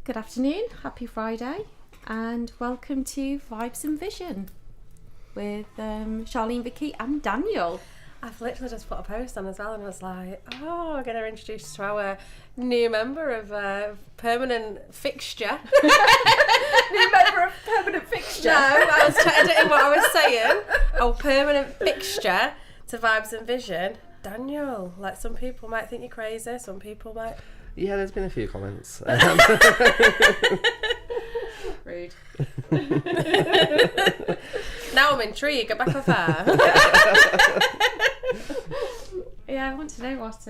Good afternoon, happy Friday, and welcome to Vibes and Vision with Charlene, Vicky and Daniel. I've literally just put a post on as well and was like, oh, we're going to introduce to our new member of Permanent Fixture. New member of Permanent Fixture? No, I was editing what I was saying. Oh, Permanent Fixture to Vibes and Vision. Daniel, like some people might think you're crazy, some people might... Yeah, there's been a few comments. Rude. Now I'm intrigued, get back off her. Yeah, I want to know what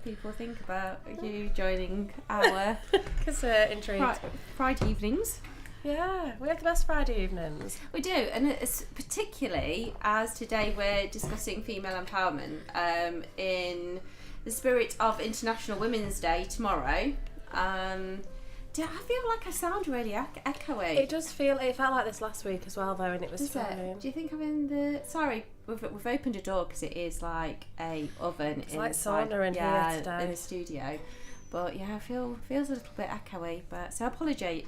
people think about you joining our Because intrigued. Friday evenings. Yeah, we have the best Friday evenings. We do, and it's particularly as today we're discussing female empowerment in the spirit of International Women's Day tomorrow. I feel like I sound really echoey. It felt like this last week as well though, and it was fine. Do you think I'm in the... Sorry, we've opened a door because it is like a oven. It's like sauna in here today. In the studio. But yeah, feels a little bit echoey. But so apologies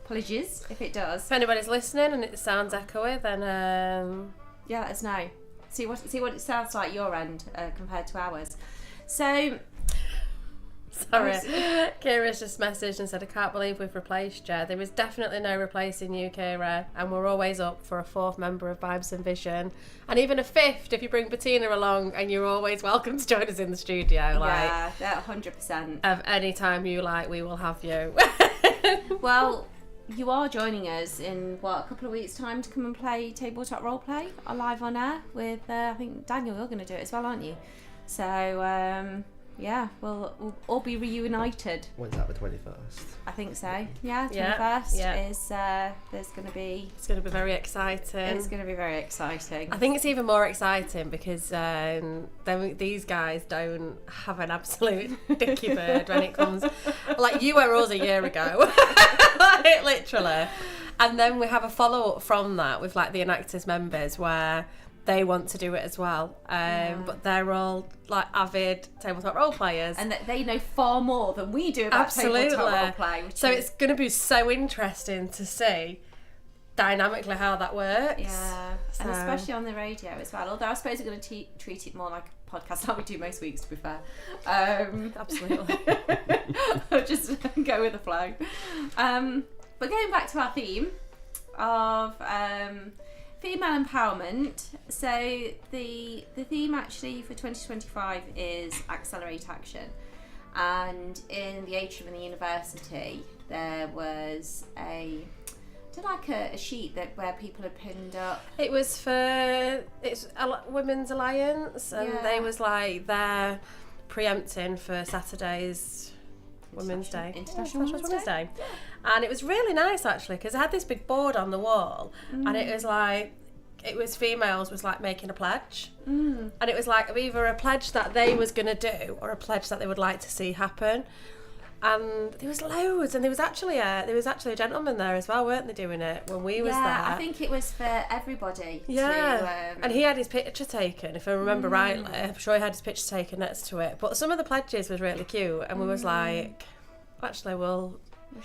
if it does. If anybody's listening and it sounds echoey, then yeah, let us know. See what it sounds like your end compared to ours. So, sorry, Kira's just messaged and said, I can't believe we've replaced you. There is definitely no replacing you, Kira, and we're always up for a fourth member of Vibes and Vision, and even a fifth if you bring Bettina along, and you're always welcome to join us in the studio. Like, yeah, 100%. Of any time you like, we will have you. Well, you are joining us in, a couple of weeks' time to come and play Tabletop Roleplay live on air with, I think, Daniel, you're going to do it as well, aren't you? So, yeah, we'll all be reunited. When's that, the 21st? I think so. Yeah, 21st is, there's going to be... It's going to be very exciting. It's going to be very exciting. I think it's even more exciting because these guys don't have an absolute dicky bird when it comes... Like, you were us a year ago. Like, literally. And then we have a follow-up from that with, like, the Enactors members where... they want to do it as well, but they're all like avid tabletop role players, and they know far more than we do about tabletop role play. So it's going to be so interesting to see dynamically how that works. Yeah, so. And especially on the radio as well. Although I suppose we're going to treat it more like a podcast, like we do most weeks, to be fair. Absolutely. Just go with the flow. But going back to our theme of. Female empowerment. So the theme actually for 2025 is Accelerate Action, and in the atrium in the university there was a sheet where people had pinned up. It was for Women's Alliance, and they was like they're preempting for Saturday's Women's Day, International Women's Day. Yeah. And it was really nice actually because I had this big board on the wall, and it was like females was like making a pledge, and it was like either a pledge that they was gonna do or a pledge that they would like to see happen. And there was loads, and there was actually a gentleman there as well, weren't they, doing it when we was there? Yeah, I think it was for everybody. Yeah, and he had his picture taken, if I remember rightly. I'm sure he had his picture taken next to it. But some of the pledges was really cute, and we was like, actually, we'll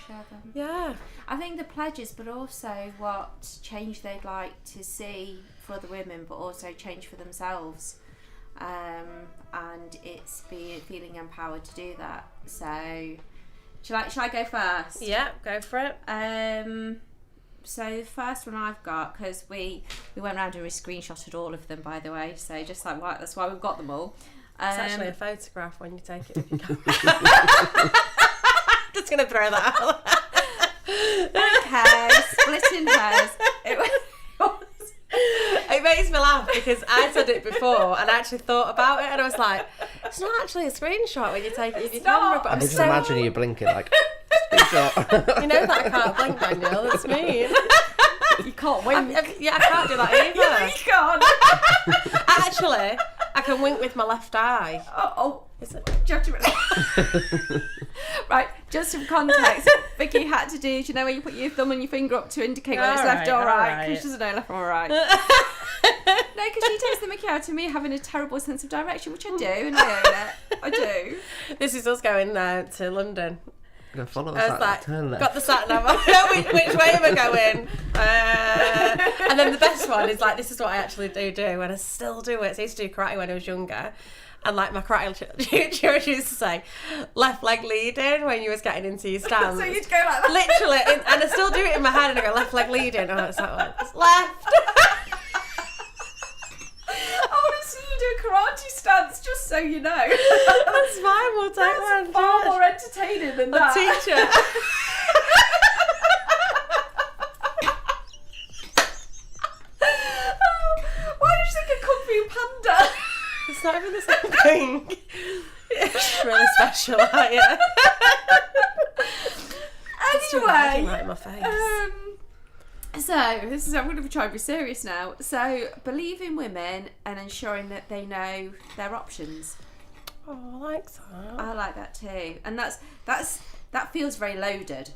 share them. Yeah. I think the pledges, but also what change they'd like to see for other women, but also change for themselves. And it's feeling empowered to do that. So, shall I go first? Yeah, go for it. So the first one I've got, because we went around and we screenshotted all of them, by the way. So just like that's why we've got them all. It's actually a photograph when you take it with your camera. Just gonna throw that out. Okay, splitting hairs. It makes me laugh because I said it before and I actually thought about it, and I was like, it's not actually a screenshot when you take it with your camera. But I just imagine you blinking like, screenshot. You know that I can't blink, Daniel. That's mean. You can't wink. I can't do that either. Yeah, you can't. Actually, I can wink with my left eye. Oh. Do you have to... Right, just some context. Vicky had to do, you know, when you put your thumb and your finger up to indicate whether it's left or right, because she doesn't know left or right. No, because she takes the mickey out of me having a terrible sense of direction, which I do, and I own it. I do. This is us going to London. Go follow I us was that like, turn left. got the sat nav. which way am I going? And then the best one is like, this is what I actually do, and I still do it. So I used to do karate when I was younger. And like my karate teacher used to say, left leg leading when you was getting into your stance. So you'd go like that. Literally, and I still do it in my head, and I go left leg leading. Oh, it's like, it's left. I want to see you do a karate stance, just so you know. That's fine. We'll take That's one. far more entertaining than A that. teacher. Why did you think of Kung Fu Panda? It's not even the same thing. It's really special, aren't you? Anyway, Right in my face. so this is, I'm going to try and be serious now. So believe in women and ensuring that they know their options. Oh, I like that. I like that too, and that feels very loaded.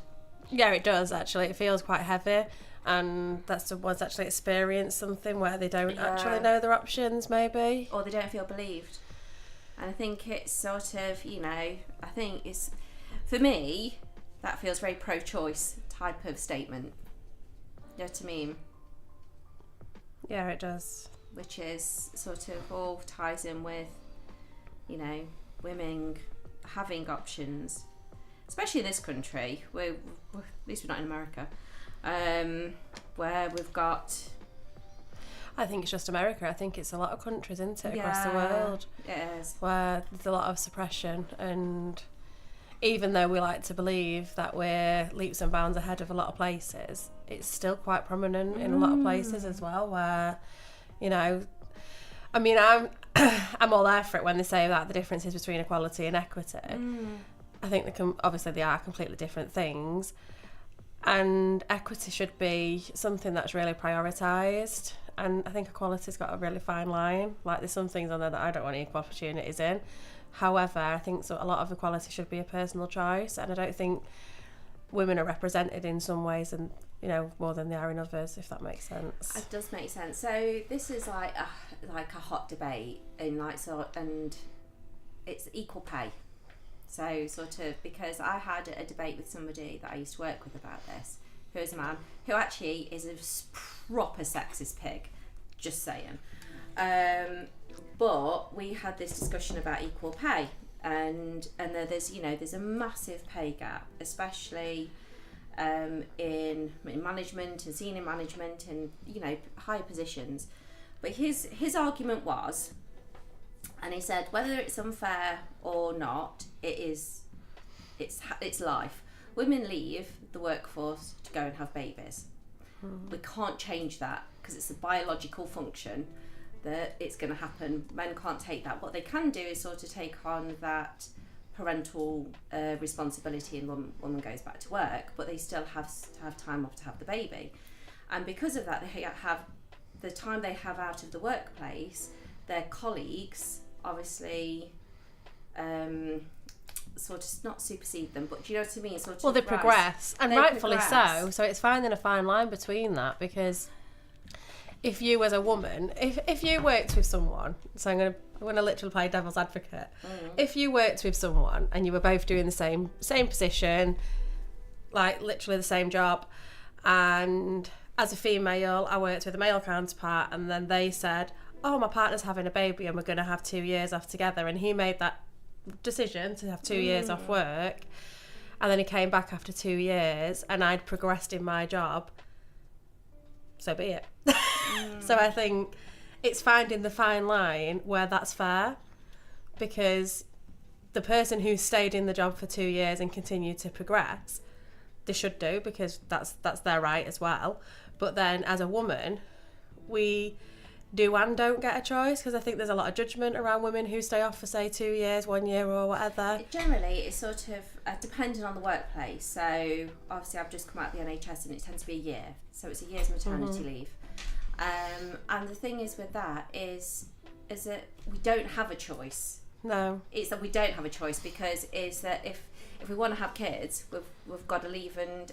Yeah, it does actually. It feels quite heavy, and that's the ones actually experience something where they don't actually know their options, maybe. Or they don't feel believed. And I think it's sort of, I think it's, for me, that feels very pro-choice type of statement. You know what I mean? Yeah, it does. Which is sort of all ties in with, women having options, especially in this country, where at least we're not in America, where we've got. I think it's just America. I think it's a lot of countries, isn't it, across the world, It is. where there's a lot of suppression, and even though we like to believe that we're leaps and bounds ahead of a lot of places, it's still quite prominent in a lot of places as well, where, I mean, I'm all there for it when they say that the differences between equality and equity. I think they are completely different things, and equity should be something that's really prioritised. And I think equality's got a really fine line. Like, there's some things on there that I don't want equal opportunities in. However, I think a lot of equality should be a personal choice, and I don't think women are represented in some ways, and more than they are in others, if that makes sense. It does make sense. So this is like a hot debate and it's equal pay. So sort of, because I had a debate with somebody that I used to work with about this, who is a man who actually is a proper sexist pig, just saying. But we had this discussion about equal pay, and there's a massive pay gap, especially in management and senior management and higher positions. But his argument was, and he said, whether it's unfair or not, it's life. Women leave the workforce to go and have babies. We can't change that because it's a biological function that it's going to happen. Men can't take that. What they can do is sort of take on that parental responsibility, and woman goes back to work, but they still have to have time off to have the baby. And because of that, they have the time they have out of the workplace, their colleagues obviously sort of not supersede them, but do you know what I mean? Sort of They progress, and rightfully progress. so. So it's finding a fine line between that, because if you as a woman, if you worked with someone, so I'm gonna literally play devil's advocate. If you worked with someone and you were both doing the same position, like literally the same job, and as a female, I worked with a male counterpart, and then they said, oh, my partner's having a baby and we're going to have 2 years off together, and he made that decision to have 2 years off work, and then he came back after 2 years and I'd progressed in my job, so be it. So I think it's finding the fine line where that's fair, because the person who stayed in the job for 2 years and continued to progress, they should do, because that's their right as well. But then as a woman, we do and don't get a choice, because I think there's a lot of judgment around women who stay off for, say, 2 years, 1 year or whatever. Generally, it's sort of dependent on the workplace. So obviously I've just come out of the NHS, and it tends to be a year. So it's a year's maternity leave. And the thing is with that is that we don't have a choice. No. It's that we don't have a choice, because is that if we want to have kids, we've got to leave, and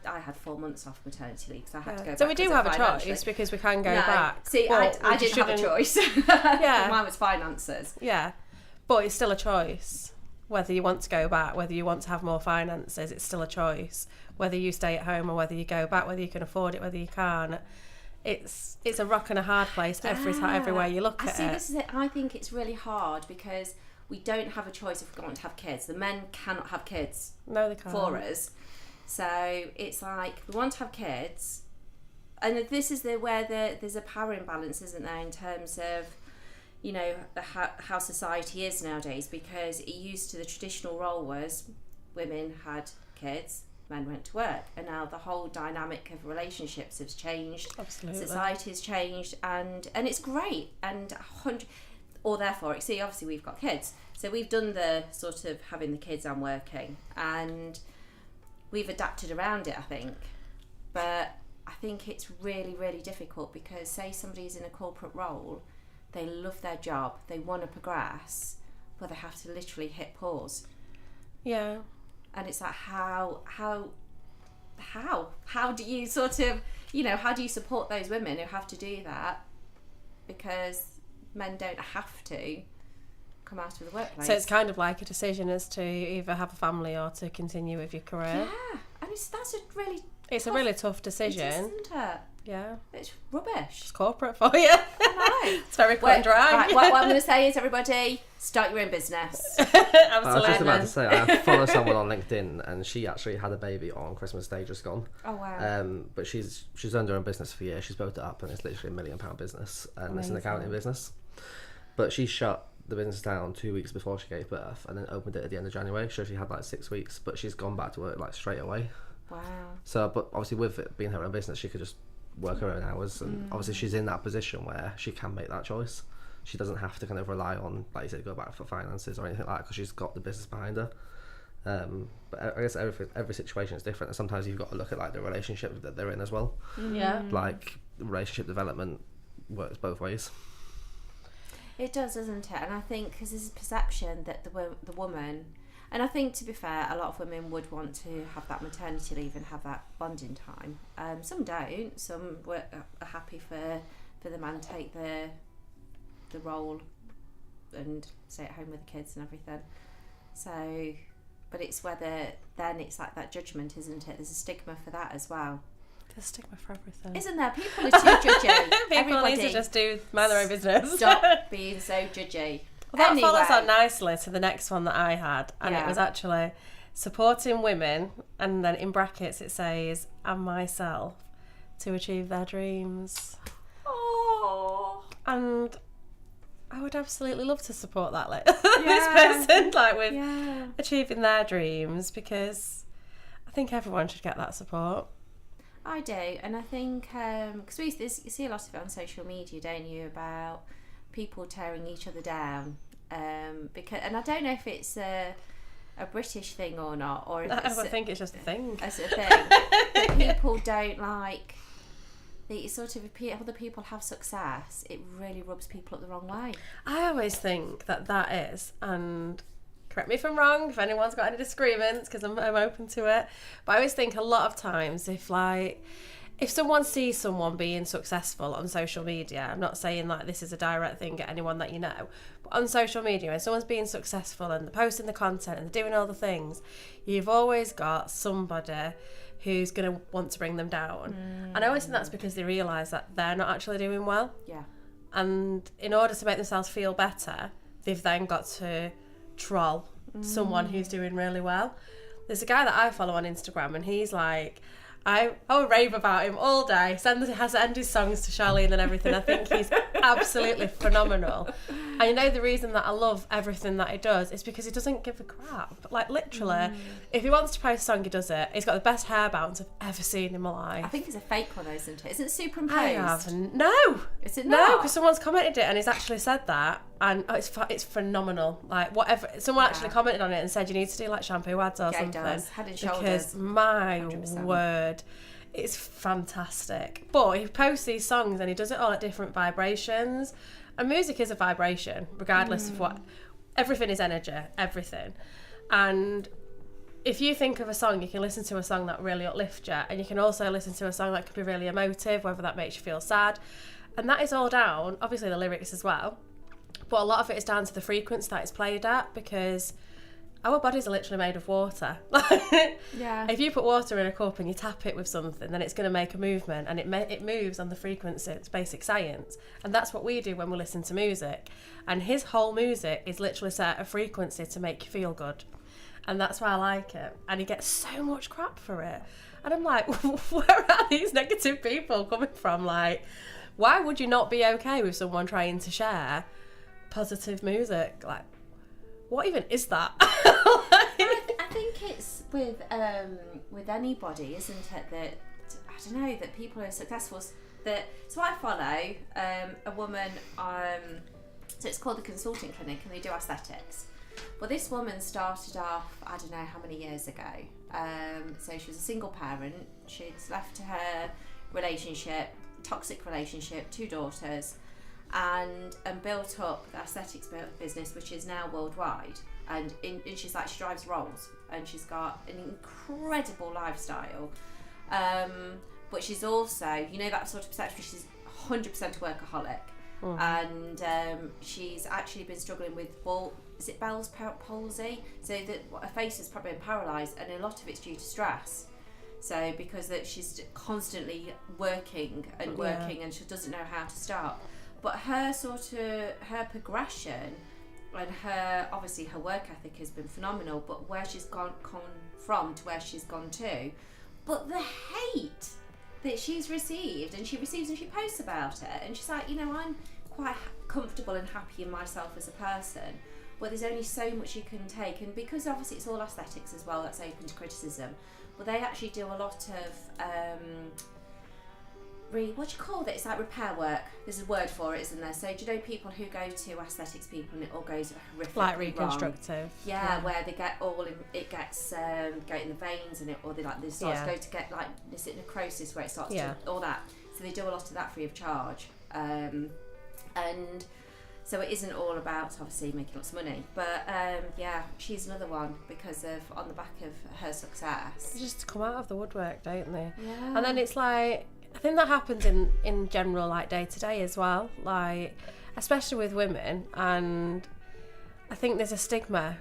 I had 4 months off maternity leave because I had to go back. So we do have a choice, because we can go back. See, I didn't have a choice. Yeah. Mine was finances. Yeah, but it's still a choice. whether you want to go back, whether you want to have more finances, it's still a choice. Whether you stay at home or whether you go back, whether you can afford it, whether you can't. It's a rock and a hard place everywhere you look at it. This is it. I think it's really hard because we don't have a choice if we want to have kids. The men cannot have kids No, they can't. for us. So it's like we want to have kids, and this is where there's a power imbalance, isn't there, in terms of, you know, how society is nowadays, because it used to, the traditional role was women had kids, men went to work, and now the whole dynamic of relationships has changed. Absolutely. Society has changed, and it's great, and therefore, see, obviously we've got kids, so we've done the sort of having the kids and working, and we've adapted around it, I think. But I think it's really, really difficult because, say somebody's in a corporate role, they love their job, they want to progress, but they have to literally hit pause. Yeah. And it's like, how do you sort of, you know, how do you support those women who have to do that? Because men don't have to come out of the workplace. So it's kind of like a decision as to either have a family or to continue with your career. Yeah, and that's a really It's a really tough decision. It is, isn't it? Yeah. It's rubbish. It's corporate for you. I know. It's very cut and dry. Right, what I'm going to say is, everybody, start your own business. Absolutely. I was just about to say, I follow someone on LinkedIn, and she actually had a baby on Christmas Day just gone. Oh wow. But she's owned her own business for years. She's built it up, and it's literally £1 million business, and Amazing. it's an accounting business. But she shut the business down 2 weeks before she gave birth, and then opened it at the end of January. So she had like 6 weeks, but she's gone back to work like straight away. Wow. So, but obviously with it being her own business, she could just work her own hours, and obviously she's in that position where she can make that choice. She doesn't have to kind of rely on, like you said, go back for finances or anything like that, because she's got the business behind her. But I guess every situation is different, and sometimes you've got to look at like the relationship that they're in as well. Yeah. Like relationship development works both ways. It does, doesn't it? And I think because there's a perception that the woman, and I think, to be fair, a lot of women would want to have that maternity leave and have that bonding time. Some don't. Some are happy for the man to take the role and stay at home with the kids and everything. So, but it's whether then it's like that judgment, isn't it? There's a stigma for that as well. There's a stigma for everything. Isn't there? People are too judgy. People need to just mind their own business. Stop being so judgy. Well, that Anyway. follows on nicely to the next one that I had, and it Yeah. was actually supporting women, and then in brackets it says, and myself, to achieve their dreams. Oh. And I would absolutely love to support that Yeah. this person, like with Yeah. achieving their dreams, because I think everyone should get that support. I do, and I think because you see a lot of it on social media, don't you, about people tearing each other down, because, and I don't know if it's a British thing or not, or if I think it's just a thing. it's a thing. But people don't like the sort of, if other people have success, it really rubs people up the wrong way. I always think that is, and correct me if I'm wrong, if anyone's got any disagreements, because I'm open to it, but I always think a lot of times if someone sees someone being successful on social media, I'm not saying like this is a direct thing at anyone that you know, but on social media, when someone's being successful and they're posting the content and they're doing all the things, you've always got somebody who's going to want to bring them down. And I always think that's because they realise that they're not actually doing well. Yeah. And in order to make themselves feel better, they've then got to troll someone who's doing really well. There's a guy that I follow on Instagram, and he's like, I would rave about him all day. Has send his songs to Charlene and everything. I think he's absolutely phenomenal. And you know the reason that I love everything that he does is because he doesn't give a crap. Like literally, if he wants to post a song, he does it. He's got the best hair bounce I've ever seen in my life. I think it's a fake one, though, isn't it? Isn't it superimposed? I haven't. No. Is it No, not? because someone's commented it and he's actually said that, and it's phenomenal. Like whatever, someone actually commented on it and said you need to do like shampoo ads or Yeah, he something. does. Head and Shoulders. Because my 100%. word, it's fantastic. But he posts these songs and he does it all at different vibrations, and music is a vibration, regardless of what. Everything is energy, everything, and if you think of a song, you can listen to a song that really uplifts you, and you can also listen to a song that can be really emotive, whether that makes you feel sad. And that is all down, obviously the lyrics as well, but a lot of it is down to the frequency that it's played at, because our bodies are literally made of water. Yeah. If you put water in a cup and you tap it with something, then it's going to make a movement, and it moves on the frequency. It's basic science, and that's what we do when we listen to music. And his whole music is literally set a frequency to make you feel good, and that's why I like it. And he gets so much crap for it, and I'm like, where are these negative people coming from? Like, why would you not be okay with someone trying to share positive music? Like, what even is that? I think it's with anybody, isn't it? That I don't know, that people are successful. So I follow a woman. So it's called the Consulting Clinic, and they do aesthetics. Well, this woman started off, I don't know how many years ago. So she was a single parent. She'd left her relationship, toxic relationship, 2 daughters, and built up the aesthetics business, which is now worldwide. And she's like, she drives Rolls, and she's got an incredible lifestyle. But she's also, you know, that sort of perception, she's 100% a workaholic. And she's actually been struggling with Bell's palsy, so that her face has probably been paralysed, and a lot of it's due to stress. So because that she's constantly working, and she doesn't know how to stop. But her progression and her work ethic has been phenomenal. But where she's come from to where she's gone to, but the hate that she's received, and she posts about it, and she's like, you know, I'm quite comfortable and happy in myself as a person, but there's only so much you can take. And because obviously it's all aesthetics as well, that's open to criticism, but they actually do a lot of what do you call it? It's like repair work. There's a word for it, isn't there? So do you know people who go to aesthetics people and it all goes horrifically like reconstructive wrong? Yeah, where they get it gets go in the veins, and they start to go to get like this necrosis where it starts to all that. So they do a lot of that free of charge, and so it isn't all about obviously making lots of money, but she's another one because of on the back of her success. They just come out of the woodwork, don't they? Yeah. And then it's like, I think that happens in general, like day to day as well, like especially with women. And I think there's a stigma,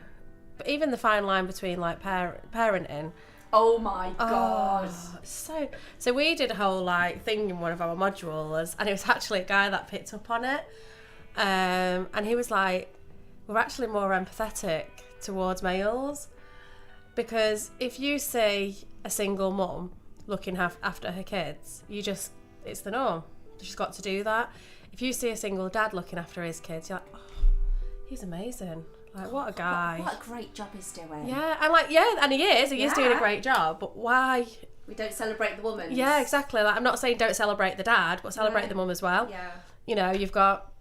but even the fine line between like parenting. Oh my god! So we did a whole like thing in one of our modules, and it was actually a guy that picked up on it, and he was like, "We're actually more empathetic towards males, because if you see a single mum looking after her kids, it's the norm. She's got to do that. If you see a single dad looking after his kids, you're like, oh, he's amazing. Like, what a guy. What a great job he's doing. Yeah, I'm like, and he is doing a great job, but why? We don't celebrate the woman. Yeah, exactly. Like, I'm not saying don't celebrate the dad, but celebrate the mum as well. Yeah. You know, you've got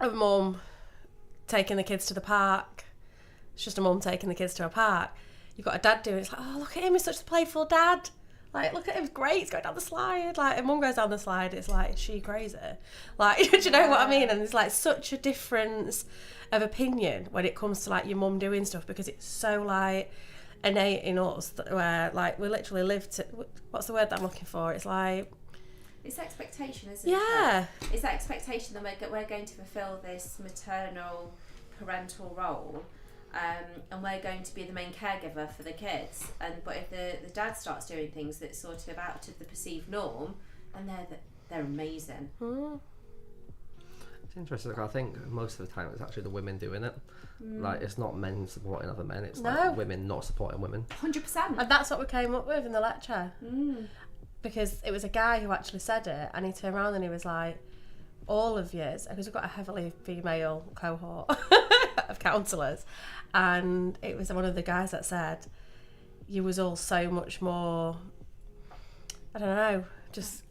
a mum taking the kids to the park. It's just a mum taking the kids to a park. You've got a dad doing it. It's like, oh, look at him, he's such a playful dad. Like, look at him, great, he's going down the slide. Like, and mum goes down the slide, it's like, is she crazy? Like, do you know what I mean? And there's like such a difference of opinion when it comes to like your mum doing stuff, because it's so like innate in us that where like we literally live to, what's the word that I'm looking for? It's like, it's expectation, isn't it? Yeah. It's that expectation that we're going to fulfil this maternal parental role. And we're going to be the main caregiver for the kids, but if the dad starts doing things that's sort of out of the perceived norm, and they're amazing. It's interesting. Like, I think most of the time it's actually the women doing it. Like, it's not men supporting other men. It's like women not supporting women. 100%. And that's what we came up with in the lecture. Because it was a guy who actually said it, and he turned around and he was like, all of years, because we've got a heavily female cohort of counsellors, and it was one of the guys that said, you was all so much more, I don't know, just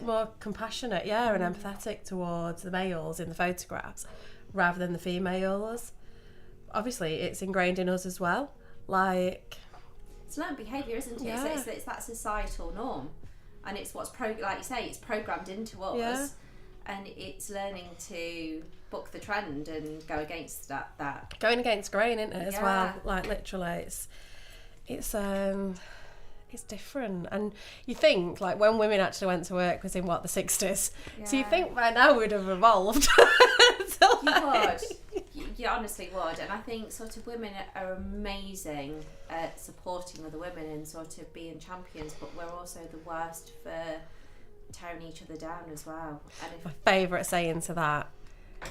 more compassionate, and empathetic towards the males in the photographs rather than the females. Obviously, it's ingrained in us as well. Like, it's learned behaviour, isn't it? Yeah. It's that societal norm, and it's what's like you say, it's programmed into us. Yeah. And it's learning to buck the trend and go against that. Going against grain, isn't it, as well? Like, literally, it's different. And you think, like, when women actually went to work was in, the 60s? Yeah. So you think by now we'd have evolved. You honestly would, and I think sort of women are amazing at supporting other women and sort of being champions, but we're also the worst for tearing each other down as well. And if My favourite saying to that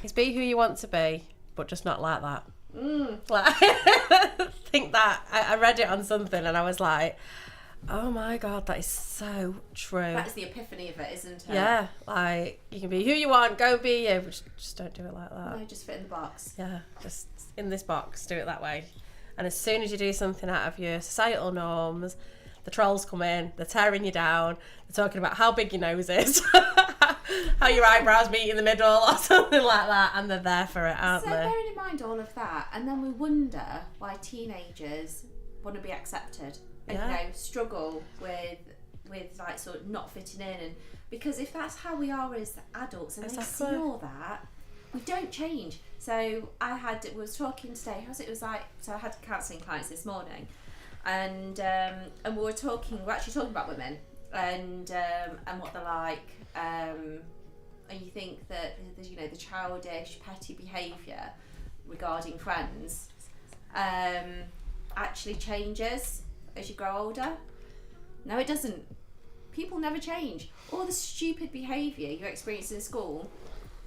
is be who you want to be, but just not like that. Like, I think that I read it on something and I was like, oh my god, that is so true. that is the epiphany of it, isn't it? Yeah, like you can be who you want, go be you, but just don't do it like that. No, just fit in the box. Yeah, just in this box, do it that way. And as soon as you do something out of your societal norms, the trolls come in, they're tearing you down, they're talking about how big your nose is, how your eyebrows meet in the middle or something like that, and they're there for it, aren't So they? bearing in mind all of that, and then we wonder why teenagers want to be accepted and Yeah. you know struggle with like sort of not fitting in, and because if that's how we are as adults and they Exactly. see all that, we don't change. So was talking today. It was like, so I had counselling clients this morning, and we're actually talking about women and what they're like, and you think that you know the childish, petty behaviour regarding friends actually changes as you grow older. No, it doesn't. People never change. All the stupid behaviour you experience in school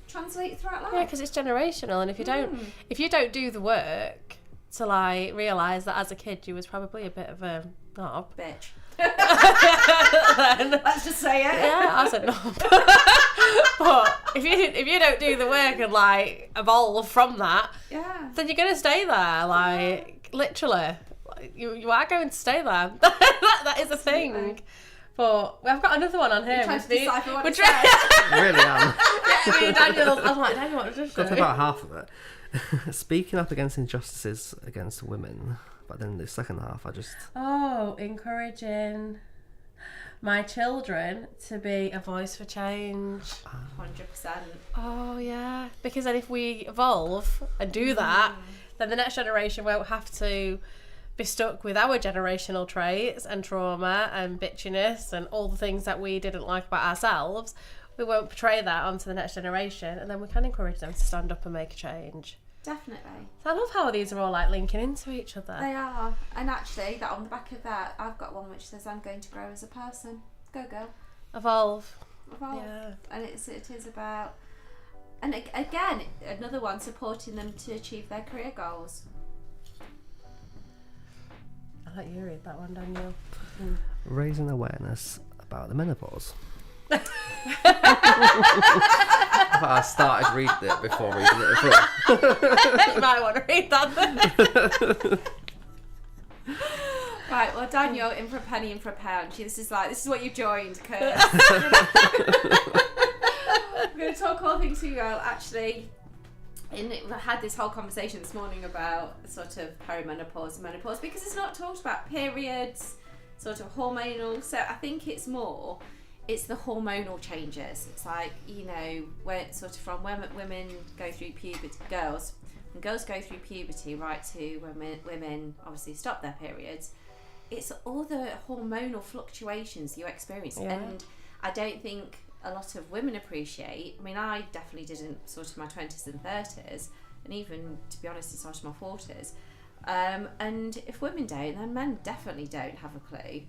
translate throughout life. Yeah, because it's generational, and if you don't do the work to like realise that as a kid you was probably a bit of a knob. Bitch. Then, Let's just say it. yeah, I said knob. But if you don't do the work and like evolve from that, Yeah. then you're gonna stay there. Like literally, like, you are going to stay there. that is a thing. Absolutely. But I've got another one on here. You're trying to decipher what we're it trying. says. I really am. Yeah, me and Daniel. I was like, Daniel, what does Got this to say? about half of it. Speaking up against injustices against women, but then the second half, I just Oh, encouraging my children to be a voice for change. 100%. Oh, yeah. Because then if we evolve and do that, then the next generation won't have to be stuck with our generational traits and trauma and bitchiness and all the things that we didn't like about ourselves. We won't portray that onto the next generation, and then we can encourage them to stand up and make a change. Definitely. So I love how these are all like linking into each other. They are. And actually, that on the back of that, I've got one which says, I'm going to grow as a person. Go, girl. Evolve. Evolve. Yeah. And it is about, and again, another one, supporting them to achieve their career goals. I'll let you read that one, Daniel. raising awareness about the menopause. I thought I started reading it before reading it as well. You might want to read that then. Right, well, Daniel, in for a penny, in for a pound. This is what you've joined, Kurt. We're going to talk all things female. Actually, I had this whole conversation this morning about sort of perimenopause and menopause, because it's not talked about periods, sort of hormonal. So I think it's the hormonal changes. It's like, you know, where sort of from when women go through puberty, when girls go through puberty right to when women obviously stop their periods. It's all the hormonal fluctuations you experience, Yeah. and I don't think a lot of women appreciate. I mean, I definitely didn't sort of my 20s and 30s, and even, to be honest, in sort of my 40s. And if women don't, then men definitely don't have a clue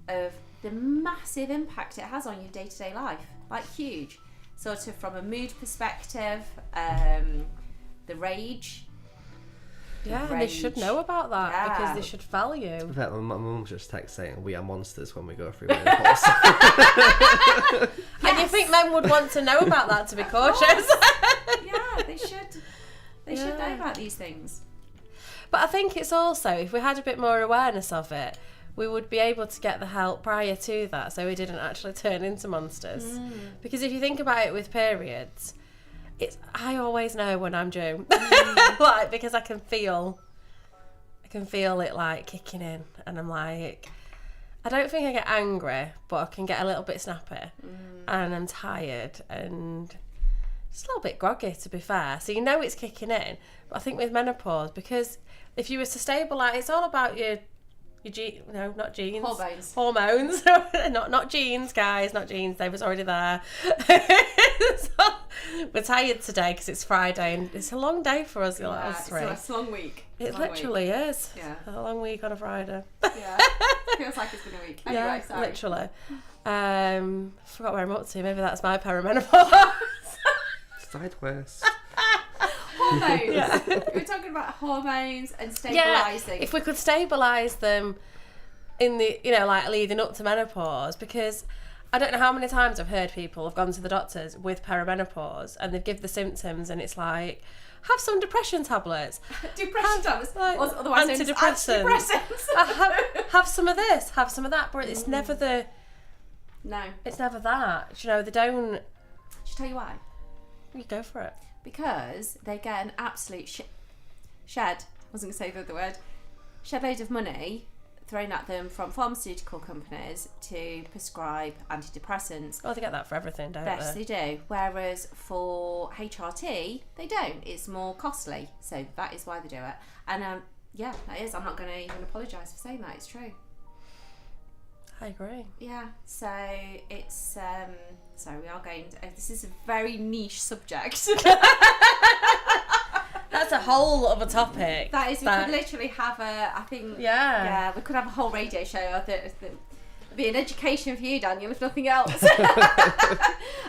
of the massive impact it has on your day-to-day life. Like, huge. Sort of from a mood perspective, the rage. Yeah, and they should know about that because Yeah. they should value. In fact, my mum just texted saying we are monsters when we go through menopause. And you think men would want to know about that to be cautious? Yeah, they should. They should know Yeah. about these things. But I think it's also, if we had a bit more awareness of it, we would be able to get the help prior to that, so we didn't actually turn into monsters. Because if you think about it with periods, I always know when I'm due, like, because I can feel it like kicking in, and I'm like, I don't think I get angry, but I can get a little bit snappy, and I'm tired and just a little bit groggy, to be fair. So you know it's kicking in. But I think with menopause, because if you were to stabilise, it's all about your not genes. Hormones. not genes, guys, not genes. They was already there. We're tired today because it's Friday and it's a long day for us. Us three. It's a long week. It Long literally week. is. Yeah. A long week on a Friday. Yeah. Feels like it's been a week. Anyway, Yeah, sorry. literally. Forgot where I'm up to. Maybe that's my perimenopause. Sideways. Hormones. Yeah. We're talking about hormones and Yeah, stabilising. if we could stabilise them in the, like leading up to menopause, because I don't know how many times I've heard people have gone to the doctors with perimenopause and they've given the symptoms and it's like, have some depression tablets. Depression tablets. Like, Otherwise known as antidepressants. Have some of this, have some of that, but it's never No. it's never that. They don't. Should I tell you why? You go for it. Because they get an absolute shed. I wasn't going to say the other word. Shed load of money thrown at them from pharmaceutical companies to prescribe antidepressants. Well, they get that for everything, don't Yes, they? they do. Whereas for HRT, they don't. It's more costly. So that is why they do it. And yeah, that is. I'm not going to even apologise for saying that. It's true. I agree. Yeah. So it's. So we are going. This is a very niche subject. That's a whole other topic. That is. We could literally have a. I think. Yeah. Yeah. We could have a whole radio show. It'd be an education for you, Daniel, if nothing else.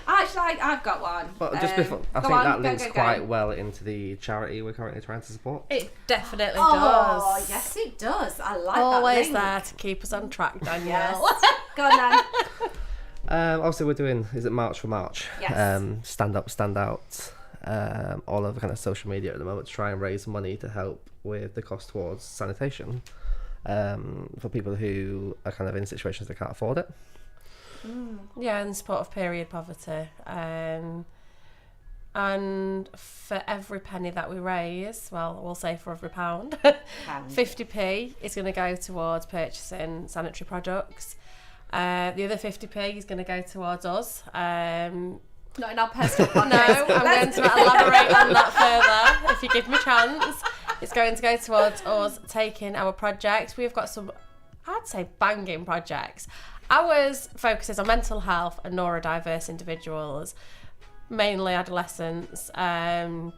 Actually, I've got one. Well, just before, I go think on, that go, links go, go. quite well into the charity we're currently trying to support. It definitely Oh, does. yes, it does. I like Always that. there to keep us on track, Danielle. Yes. Go on, then. Obviously, we're doing, is it March for March? Yes. Stand Up, Stand Out, all over kind of social media at the moment to try and raise money to help with the cost towards sanitation for people who are kind of in situations they can't afford it. Yeah, and support of period poverty. And for every penny that we raise, well, we'll say for every pound, 50p is going to go towards purchasing sanitary products. The other 50p is going to go towards us. Not in our personal podcast. No, I'm going to elaborate on that further if you give me a chance. It's going to go towards us taking our projects. We've got some, I'd say, banging projects. Ours focuses on mental health and neurodiverse individuals, mainly adolescents, and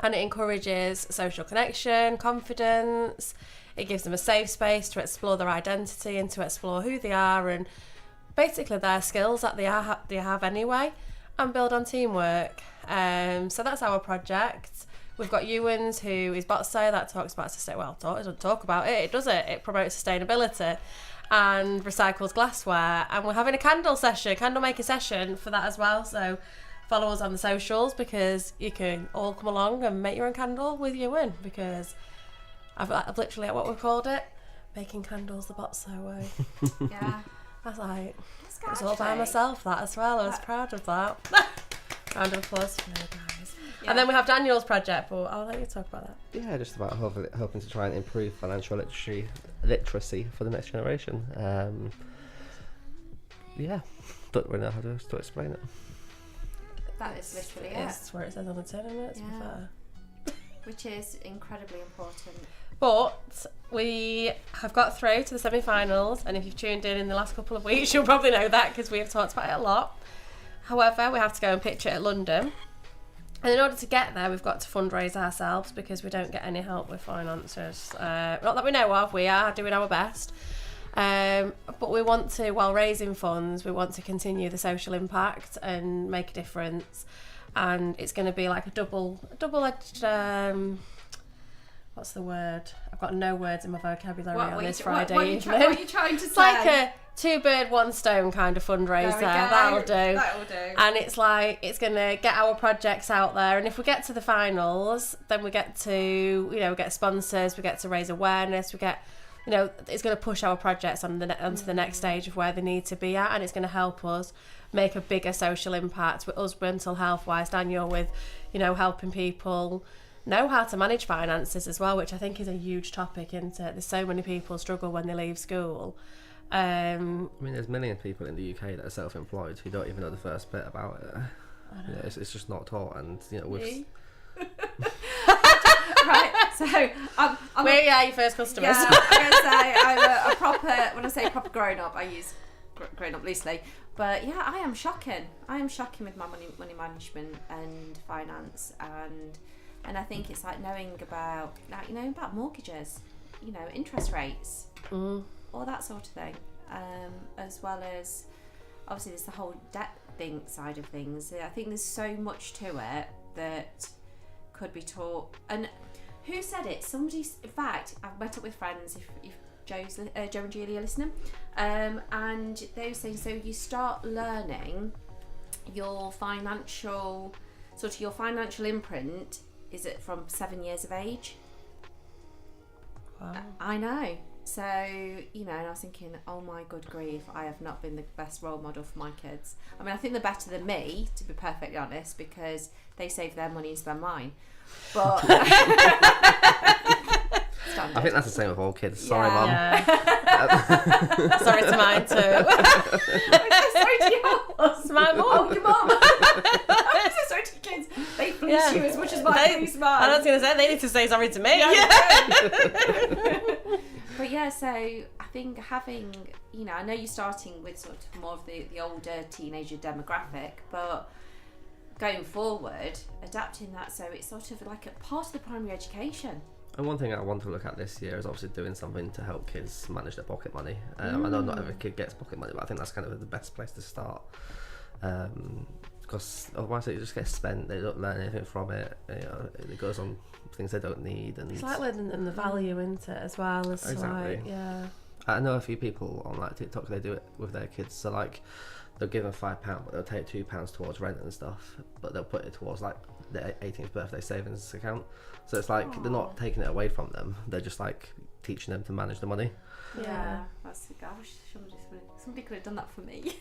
it encourages social connection, confidence. It gives them a safe space to explore their identity and to explore who they are and basically their skills that they have anyway, and build on teamwork. So that's our project. We've got Ewans, who is Botso, that talks about it doesn't talk about it, does it? It promotes sustainability and recycles glassware, and we're having a candle maker session for that as well. So follow us on the socials because you can all come along and make your own candle with Ewan, because I've literally, what we've called it, making candles the Botso way. Yeah. I was like, It's it was all by myself, that as well. I was proud of that. Round of applause for you guys. Yeah. And then we have Daniel's project, but I'll let you talk about that. Yeah, just about hoping to try and improve financial literacy for the next generation. Yeah, don't really know how to explain it. That is literally it. It's where it says on the tin, isn't it? To be Yeah. fair. Which is incredibly important. But we have got through to the semi-finals, and if you've tuned in the last couple of weeks, you'll probably know that because we have talked about it a lot. However, we have to go and pitch it at London. And in order to get there, we've got to fundraise ourselves because we don't get any help with finances. Not that we know of, we are doing our best. But we want to, while raising funds, we want to continue the social impact and make a difference. And it's going to be like a double-edged, what's the word? I've got no words in my vocabulary on this Friday evening. What are you trying to say? It's like a two-bird, one-stone kind of fundraiser. That'll do. That'll do. And it's like, it's going to get our projects out there. And if we get to the finals, then we get to, get sponsors, we get to raise awareness, we get, it's going to push our projects onto the next stage of where they need to be at. And it's going to help us make a bigger social impact with us mental health-wise. Daniel with, helping people know how to manage finances as well, which I think is a huge topic, isn't it? There's so many people struggle when they leave school. I mean, there's millions of people in the UK that are self-employed who don't even know the first bit about it. It's just not taught, and with Right, so we're your first customers. Yeah, I'm going to say I'm a proper. When I say proper grown up, I use growing up loosely. But yeah, I am shocking. I am shocking with my money management and finance, and I think it's like knowing about, like, you know, about mortgages, you know, interest rates, all that sort of thing, as well as obviously there's the whole debt thing side of things. I think there's so much to it that could be taught. And who said it? Somebody's. In fact, I've met up with friends. If Joe and Julie are listening, and they were saying, so you start learning your financial imprint. Is it from 7 years of age? Wow. I know. So, you know, and I was thinking, oh my good grief, I have not been the best role model for my kids. I mean, I think they're better than me, to be perfectly honest, because they save their money and spend mine. But I think that's the same with all kids. Sorry, Mum. Yeah. Sorry to mine too. I'm so sorry to yours. My mum. Oh, your mum. I'm so sorry to your kids. They fleece you as much as mine fleece mine. I was going to say, they need to say sorry to me. But yeah, so I think having, you know, I know you're starting with sort of more of the older teenager demographic, but going forward, adapting that so it's sort of like a part of the primary education. And one thing I want to look at this year is obviously doing something to help kids manage their pocket money. I know not every kid gets pocket money, but I think that's kind of the best place to start. Because otherwise it just gets spent, they don't learn anything from it, you know, it goes on things they don't need. And It's like learning them the value into it as well. As Exactly. Like, yeah. I know a few people on like TikTok, they do it with their kids. So like they'll give them £5, but they'll take £2 towards rent and stuff, but they'll put it towards like their 18th birthday savings account. So it's like they're not taking it away from them, they're just like teaching them to manage the money. Yeah, that's. I wish somebody could have done that for me.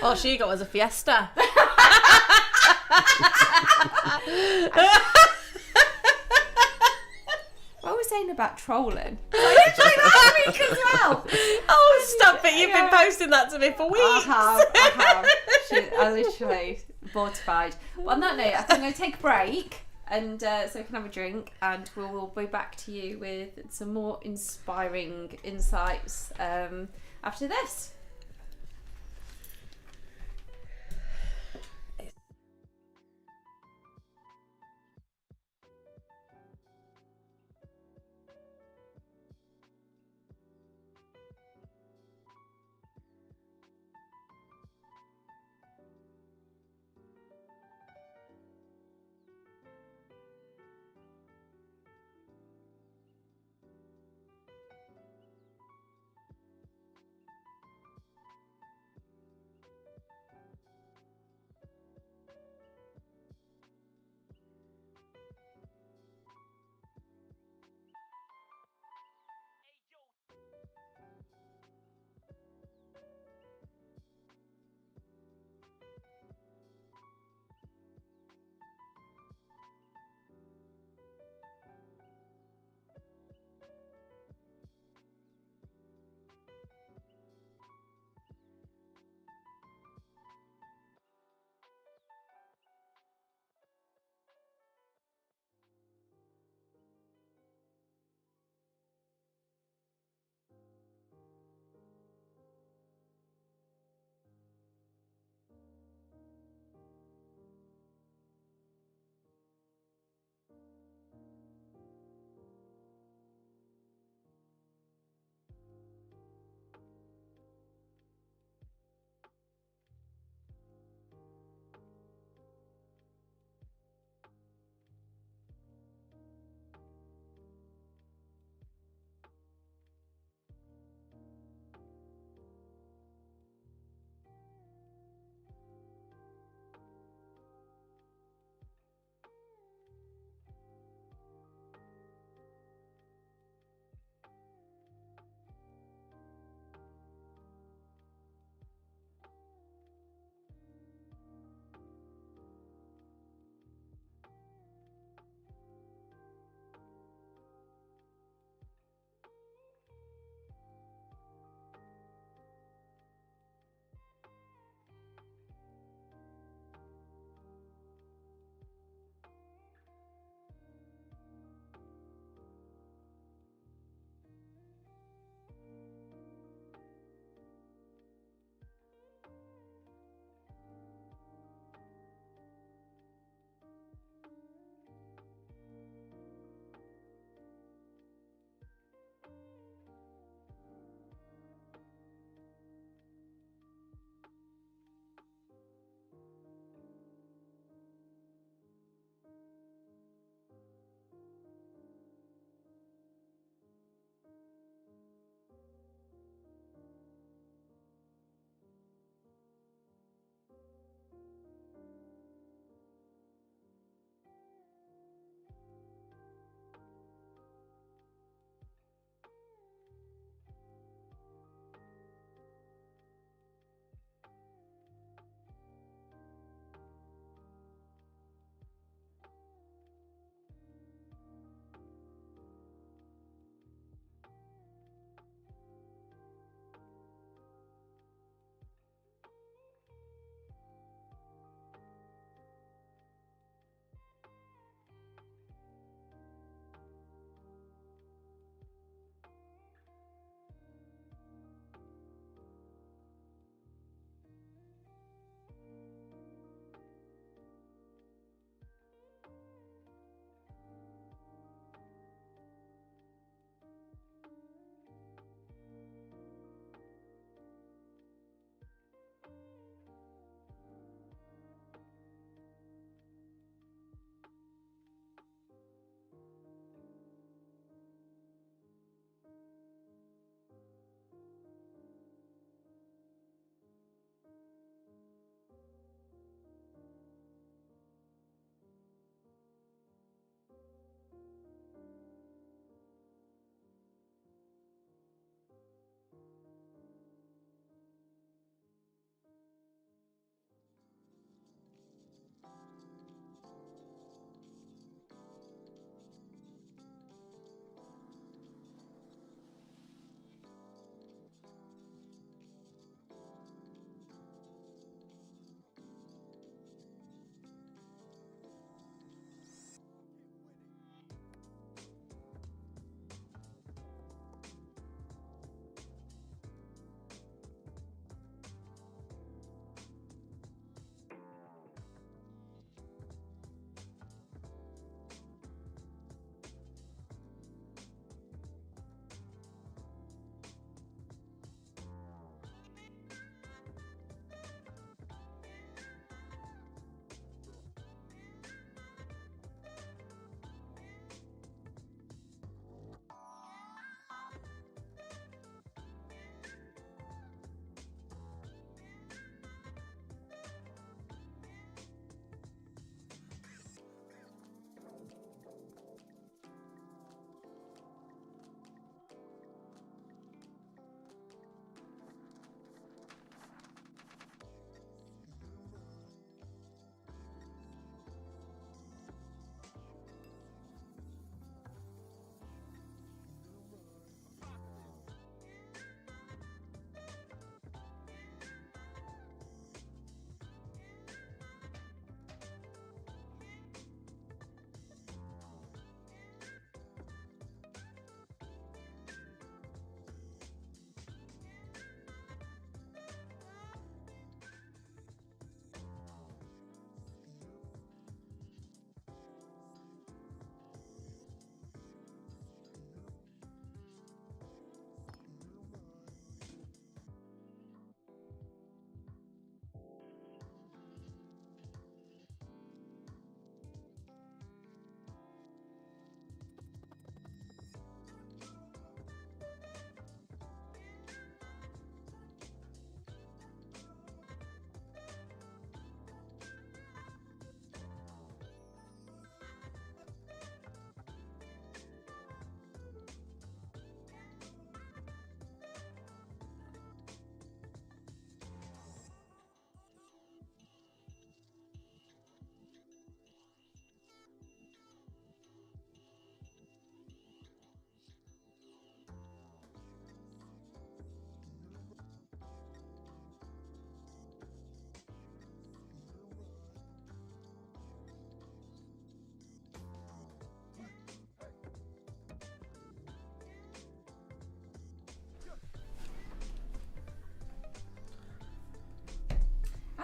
All she got was a Fiesta. What were we saying about trolling? Literally last week as well. Oh, stop it. You've been posting that to me for weeks. I have. I literally mortified. But on that note, I think I'm going to take a break, and so we can have a drink, and we'll be back to you with some more inspiring insights after this.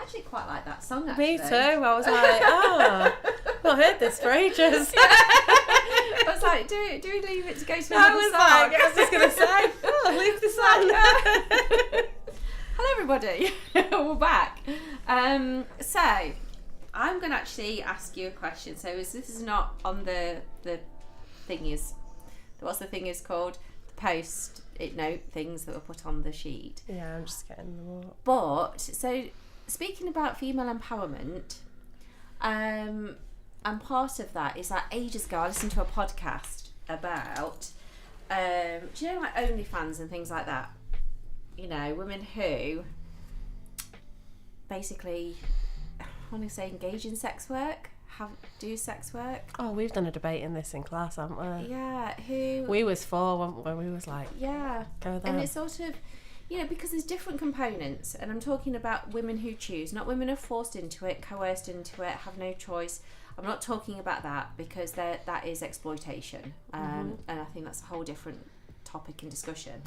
actually quite like that song, actually. Me too. I was like, oh, I've not heard this for ages. I was like, do we leave it to go to another song? I was just going to say, oh, leave this on. Hello, everybody. We're back. So, I'm going to actually ask you a question. So, this is not on the thingies. What's the thingies called? The post-it note things that were put on the sheet. Yeah, I'm just getting them up. But, so, speaking about female empowerment, and part of that is that ages ago I listened to a podcast about, do you know, like OnlyFans and things like that? You know, women who basically, I want to say, engage in sex work, do sex work. Oh, we've done a debate in this in class, haven't we? Yeah, who... We was 4 when we was like, yeah, go there. and it's sort of, you know, because there's different components, and I'm talking about women who choose, not women who are forced into it, coerced into it, have no choice. I'm not talking about that, because that is exploitation, and I think that's a whole different topic and discussion.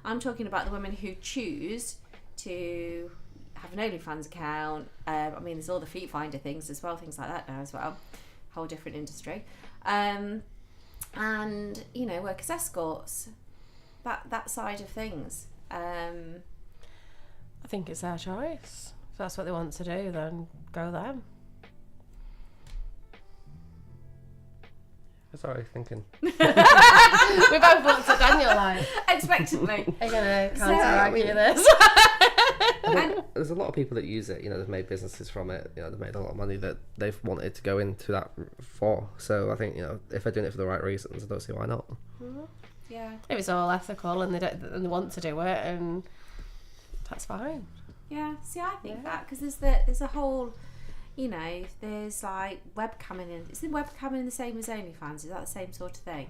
I'm talking about the women who choose to have an OnlyFans account. I mean, there's all the Feet Finder things as well, things like that now as well. Whole different industry. And, you know, work as escorts. That side of things. I think it's their choice. If that's what they want to do, then go them. Sorry, thinking. We both looked at Daniel like, Expectantly. are you going to counter-argue this? There's a lot of people that use it, you know, they've made businesses from it, you know, they've made a lot of money that they've wanted to go into that for. So I think, you know, if they're doing it for the right reasons, I don't see why not. Yeah. If it's all ethical and they want to do it, and that's fine. Yeah. See, I think that, because there's a whole, you know, there's like webcamming. Is the webcamming the same as OnlyFans? Is that the same sort of thing?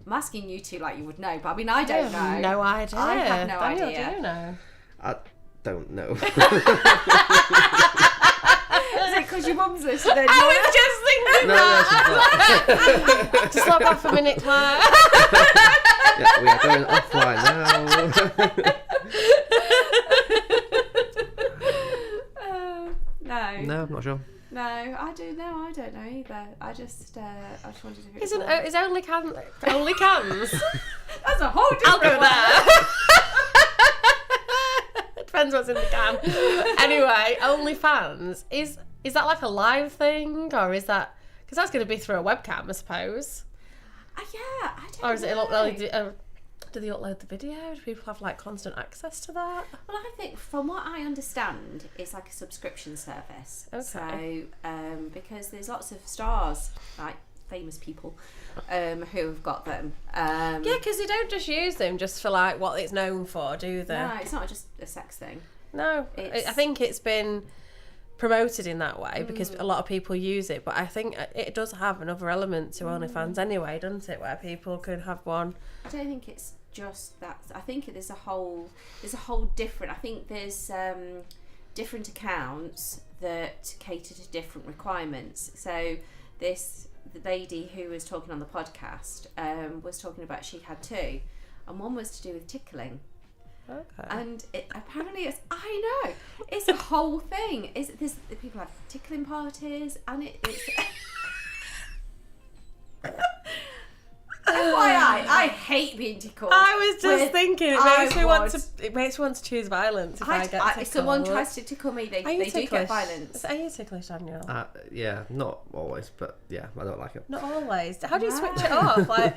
I'm asking you two like you would know, but I mean, I don't know. No idea. I have no Daniel, idea. do you know? I don't know. Is it because your mum's listening? I was just thinking that. Just log off a minute, Claire. Yeah, we are going offline now. No. No, I'm not sure. No, I don't know either. I just wanted to. Is only cans? That's a whole different. I'll go there. Depends what's in the can. Anyway, OnlyFans is that like a live thing, or is that, because that's going to be through a webcam, I suppose? Yeah, I don't. Or is it know. do they upload the video? Do people have like constant access to that? Well, I think from what I understand, it's like a subscription service. Okay. So, because there's lots of stars, like famous people, who have got them. Yeah, because they don't just use them just for like what it's known for, do they? No, it's not just a sex thing. No, I think it's been promoted in that way because a lot of people use it, but I think it does have another element to OnlyFans anyway, doesn't it, where people can have one. I don't think it's just that. I think there's a whole different. I think there's different accounts that cater to different requirements. So the lady who was talking on the podcast was talking about she had 2, and one was to do with tickling. Okay. And apparently I know it's a whole thing. People have tickling parties, and it's FYI, I hate being tickled. I was just thinking it makes me want to choose violence if I get tickled. If someone tries to tickle me, they do get violence. Are you ticklish, Daniel? Yeah, not always, but yeah, I don't like it. Not always. How do you switch it off? Like,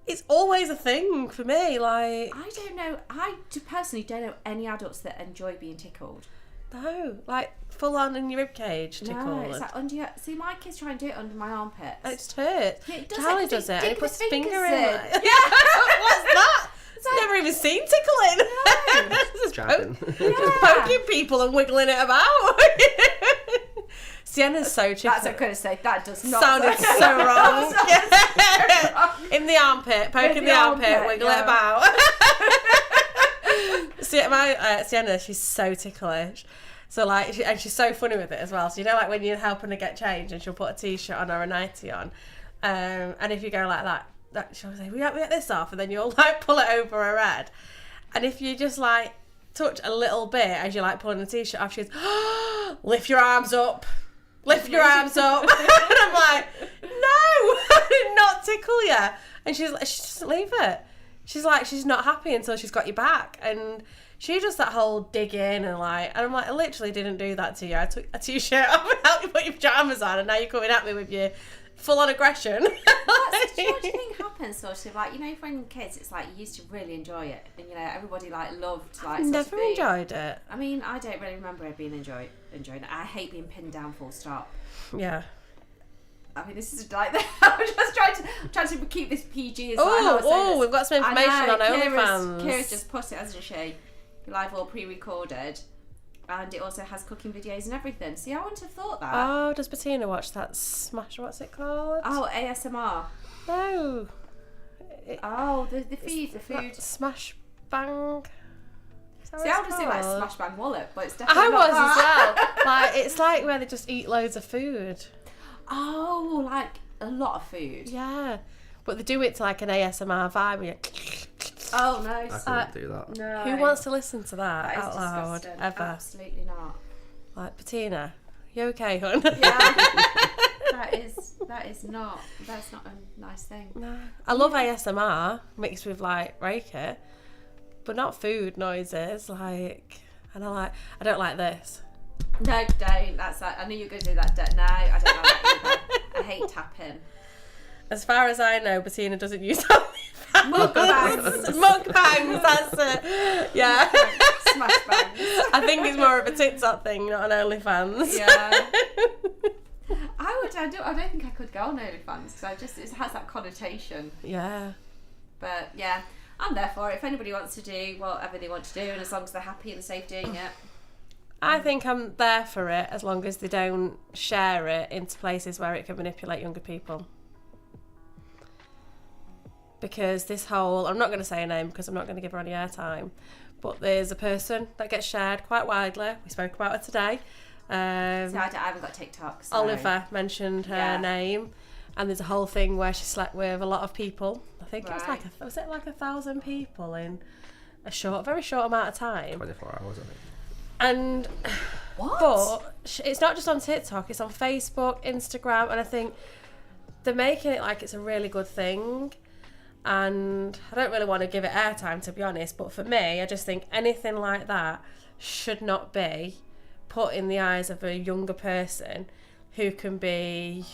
it's always a thing for me. Like, I don't know. I personally don't know any adults that enjoy being tickled. no, like full on in your ribcage tickled. No, it's like under your. See, my kids try and do it under my armpits. It just hurts. Yeah, it does. Charlie does it, and he Dick puts the his finger fingers in. in. Like, what's that? like- Never even seen tickling. No. Just Jabbing. just poking people and wiggling it about. Sienna's so chicken. That's what I'm going to say. That does not Sounded so wrong. In the armpit, poking the armpit, wiggle it about. Sienna, she's so ticklish. So like, and she's so funny with it as well. So you know, like when you're helping her get changed, and she'll put a t-shirt on or a nightie on, and if you go like that she'll say, "We get this off," and then you'll like pull it over her head. And if you just like touch a little bit as you're like pulling the t-shirt off. She goes, lift your arms up. Lift your arms up. And I'm like, no, I did not tickle you. And she doesn't leave it. She's like, she's not happy until she's got you back. And she does that whole dig in and I'm like, I literally didn't do that to you. I took a t-shirt off and helped you put your pajamas on, and now you're coming at me with your full-on aggression. What do you think happens, sort of, like, you know, when kids, it's like you used to really enjoy it, and, you know, everybody, like, loved, like, Never enjoyed it. I mean, I don't really remember it being enjoying it. I hate being pinned down full stop. Yeah. I mean, this is like I'm just trying to keep this PG as well. Oh, we've got some information on OnlyFans. Kira's just put it, hasn't she? Live or pre-recorded, and it also has cooking videos and everything. See, I wouldn't have thought that. Oh, does Bettina watch that Smash? What's it called? Oh, ASMR. No. The food. Smash Bang. See, I would say like Smash Bang Wallop, but it's definitely I not was that. as well. Like, it's like where they just eat loads of food. Oh, like a lot of food. Yeah, but they do it to like an ASMR vibe. Oh no! I couldn't do that. No. Who wants to listen to that That is out loud disgusting. ever? Absolutely not. Like, Bettina, you okay, hon? Yeah. That's not a nice thing. No. I love ASMR mixed with like Reiki, but not food noises. Like, and I don't like this. No, don't. That's like, I knew you were going to do that. No, I don't like that either. I hate tapping. As far as I know, Bettina doesn't use OnlyFans. Mukbangs. Mukbangs, that's it. Yeah. Smash bangs. I think it's more of a TikTok thing, not an OnlyFans. Yeah. I don't think I could go on OnlyFans because it has that connotation. Yeah. But yeah, I'm there for it. If anybody wants to do whatever they want to do, and as long as they're happy and safe doing it. I think I'm there for it as long as they don't share it into places where it can manipulate younger people. Because this whole, I'm not going to say a name because I'm not going to give her any airtime, but there's a person that gets shared quite widely. We spoke about her today. So I haven't got TikTok. So. Oliver mentioned her name, and there's a whole thing where she slept with a lot of people. I think it was like was it like 1,000 people in a very short amount of time. 24 hours, I think. And what? But it's not just on TikTok, it's on Facebook, Instagram, and I think they're making it like it's a really good thing. And I don't really want to give it airtime, to be honest, but for me, I just think anything like that should not be put in the eyes of a younger person who can be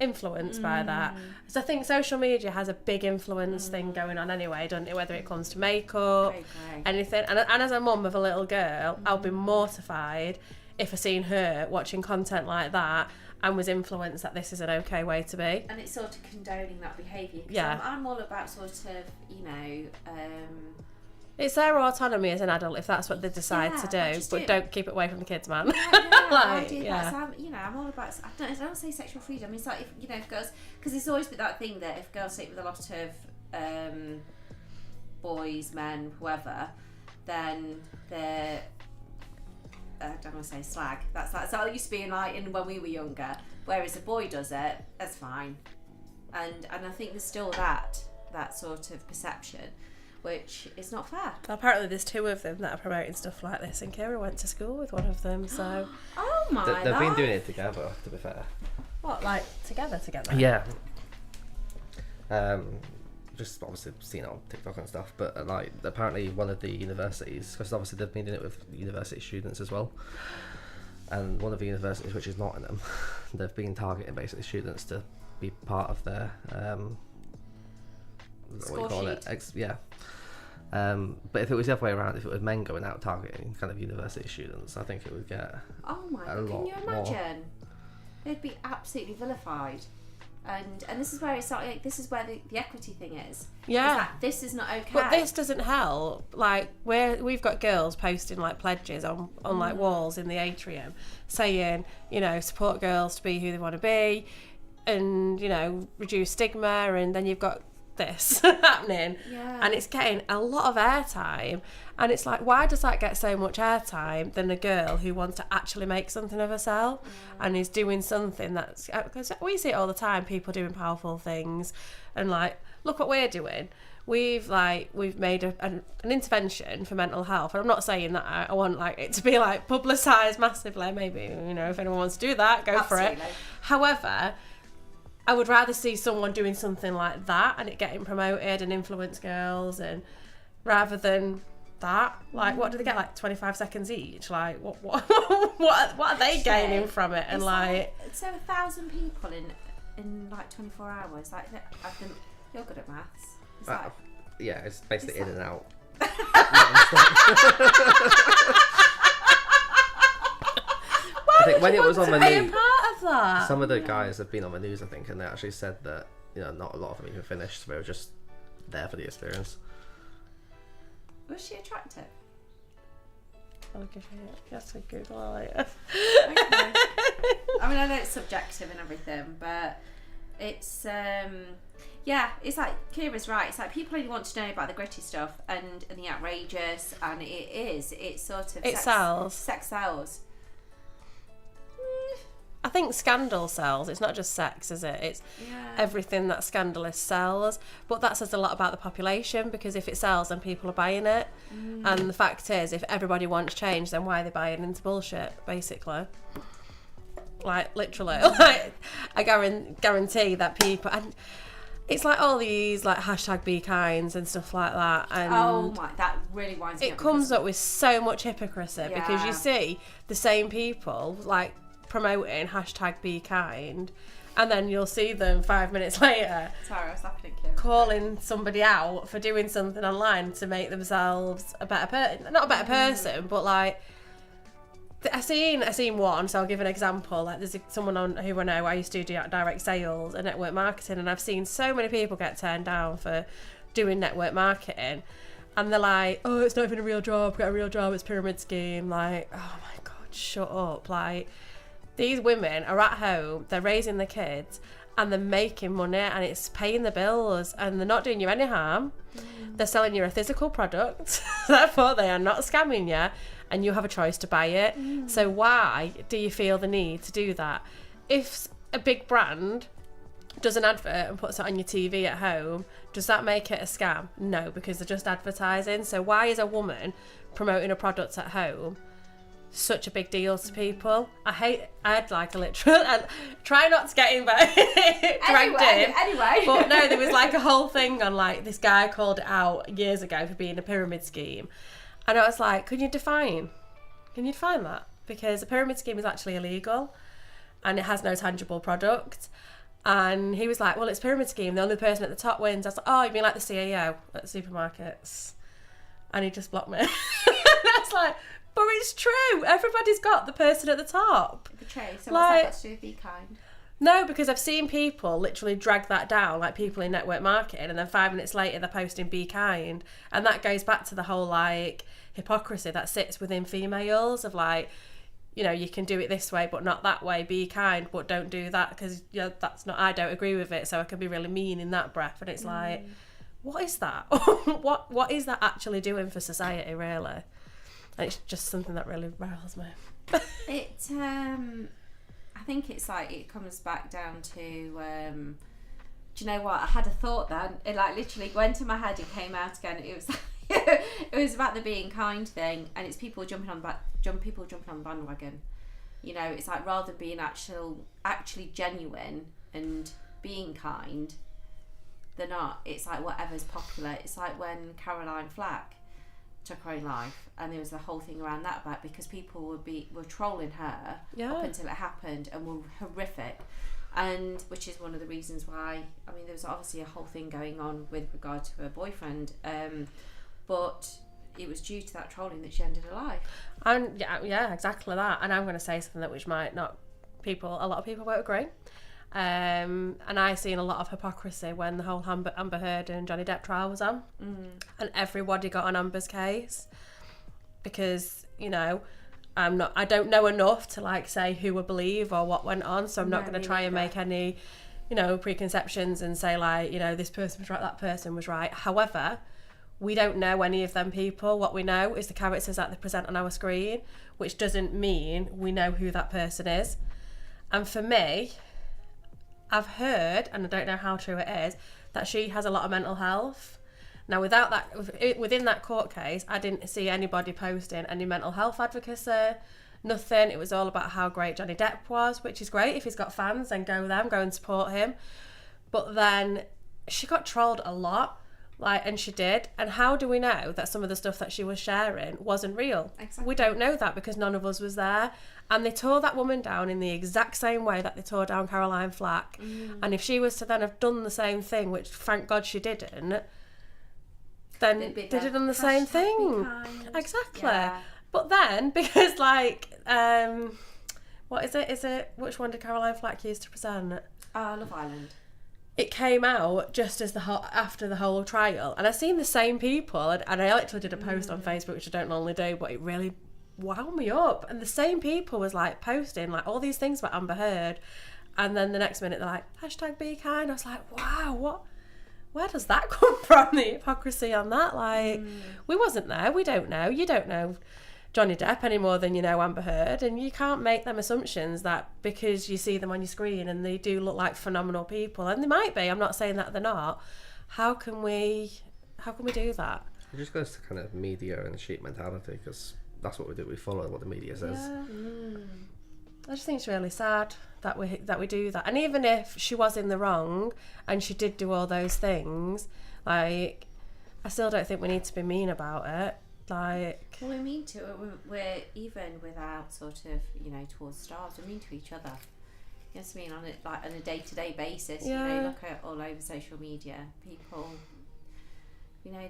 influenced by that. So I think social media has a big influence thing going on anyway, doesn't it? Whether it comes to makeup, anything. And as a mum of a little girl, I'll be mortified if I seen her watching content like that and was influenced that this is an okay way to be. And it's sort of condoning that behaviour. Yeah. I'm all about sort of, you know... it's their autonomy as an adult if that's what they decide to do, but don't keep it away from the kids, man. I do that. So I'm all about... I don't say sexual freedom. I mean, it's like, if girls... Because there's always been that thing that if girls sleep with a lot of boys, men, whoever, then they're... I don't want to say slag. That's how it used to be when we were younger. Whereas a boy does it, that's fine. And I think there's still that sort of perception, which is not fair. Well, apparently there's 2 of them that are promoting stuff like this, and Kira went to school with one of them, so... Oh my They've been doing it together, to be fair. What, like together? Yeah. Just obviously seen it on TikTok and stuff, but like apparently one of the universities, because obviously they've been doing it with university students as well, and one of the universities, which is Nottingham, they've been targeting basically students to be part of their what you call it? But if it was the other way around, if it was men going out targeting kind of university students, I think it would get can you imagine? They'd be absolutely vilified. And this is where it's like, this is where the equity thing is. Yeah. Like, this is not okay. But this doesn't help. Like, we've got girls posting like pledges on like walls in the atrium saying, you know, support girls to be who they want to be and, you know, reduce stigma, and then you've got this happening. Yeah. And it's getting a lot of airtime, and it's like, why does that get so much airtime than a girl who wants to actually make something of herself and is doing something because we see it all the time, people doing powerful things, and like, look what we're doing. we've made an intervention for mental health, and I'm not saying that I want like it to be like publicised massively. Maybe, you know, if anyone wants to do that, go for it. However, I would rather see someone doing something like that and it getting promoted and influence girls, and rather than that, like, what do they get, like 25 seconds each? Like, what are they gaining from it? And like so 1,000 people in like 24 hours. Like, you're good at maths. It's like, yeah, it's basically in and out. I think when it was on the news, some of the guys have been on the news, I think, and they actually said that, you know, not a lot of them even finished. They were just there for the experience. Was she attractive? I'll give you it. Yes, I Google it later. Okay. I mean, I know it's subjective and everything, but it's yeah, it's like Kira's right. It's like people only want to know about the gritty stuff and the outrageous, and it's sort of sells. Sex sells. I think scandal sells. It's not just sex, is it? It's everything that scandalous sells. But that says a lot about the population, because if it sells, then people are buying it. And the fact is, if everybody wants change, then why are they buying into bullshit, basically? Like, literally. Like, I guarantee that people... And it's like all these, like, hashtag be kinds and stuff like that. And oh my, that really winds me up. It comes up with so much hypocrisy, because you see the same people, like, promoting hashtag be kind, and then you'll see them 5 minutes later calling somebody out for doing something online to make themselves a better person. Not a better person, but like I seen one, so I'll give an example. Like, there's someone on who I know, I used to do direct sales and network marketing, and I've seen so many people get turned down for doing network marketing, and they're like, oh, it's not even a real job, get a real job, it's pyramid scheme. Like, oh my god, shut up. Like, these women are at home, they're raising the kids, and they're making money, and it's paying the bills, and they're not doing you any harm. They're selling you a physical product, therefore they are not scamming you, and you have a choice to buy it. So why do you feel the need to do that? If a big brand does an advert and puts it on your TV at home, does that make it a scam? No, because they're just advertising. So why is a woman promoting a product at home such a big deal to people? I'd like a literal, and try not to get in dragged in. Anyway. But no, there was like a whole thing on, like, this guy called it out years ago for being a pyramid scheme. And I was like, can you define that? Because a pyramid scheme is actually illegal and it has no tangible product. And he was like, well, it's a pyramid scheme, the only person at the top wins. I was like, oh, you mean like the CEO at supermarkets? And he just blocked me. I was like, but it's true. Everybody's got the person at the top. So like, what's that got to do with be kind? No, because I've seen people literally drag that down, like people in network marketing, and then 5 minutes later they're posting be kind. And that goes back to the whole, like, hypocrisy that sits within females of, like, you know, you can do it this way but not that way, be kind but don't do that, because, you know, that's not, I don't agree with it, so I can be really mean in that breath. And it's like, what is that? what is that actually doing for society, really? And it's just something that really riles me. I think it's like, it comes back down to, do you know what? I had a thought then. It like literally went in my head and came out again. It was it was about the being kind thing, and it's people jumping on the bandwagon. You know, it's like, rather than being actually genuine and being kind, they're not. It's like whatever's popular. It's like when Caroline Flack took her own life, and there was the whole thing around that about, because people were trolling her up until it happened and were horrific, and which is one of the reasons why, I mean, there was obviously a whole thing going on with regard to her boyfriend, but it was due to that trolling that she ended her life. And yeah, exactly that. And I'm going to say something that which might not, a lot of people won't agree. And I seen a lot of hypocrisy when the whole Amber Heard and Johnny Depp trial was on, and everybody got on Amber's case, because, you know, I don't know enough to, like, say who I believe or what went on, so I'm not going to try and make any, you know, preconceptions and say, like, you know, this person was right, that person was right. However, we don't know any of them people. What we know is the characters that they present on our screen, which doesn't mean we know who that person is. And for me, I've heard, and I don't know how true it is, that she has a lot of mental health, Now, within that court case, I didn't see anybody posting any mental health advocacy, nothing. It was all about how great Johnny Depp was, which is great. If he's got fans, then go and support him. But then she got trolled a lot, and she did. And how do we know that some of the stuff that she was sharing wasn't real? Exactly. We don't know that because none of us was there. And they tore that woman down in the exact same way that they tore down Caroline Flack. And if she was to then have done the same thing, which thank God she didn't, then they'd have done the same thing. Exactly. Yeah. But then, because what is it? Which one did Caroline Flack use to present? Love Island. It came out just as after the whole trial, and I've seen the same people, and I actually did a post on Facebook, which I don't normally do, but it really wound me up. And the same people was posting all these things about Amber Heard, and then the next minute they're like, #be kind. I was like, wow, where does that come from? The hypocrisy on that, we wasn't there, we don't know, you don't know Johnny Depp any more than you know Amber Heard, and you can't make them assumptions that because you see them on your screen and they do look like phenomenal people, and they might be, I'm not saying that they're not. How can we do that? It just goes to kind of media and sheep mentality, because that's what we do. We follow what the media says. Yeah. I just think it's really sad that we do that. And even if she was in the wrong and she did do all those things, I still don't think we need to be mean about it. Well, we mean to. We're even with our sort of, towards stars. We're mean to each other. You know what I mean? On a day-to-day basis. Yeah. Look at all over social media. People, there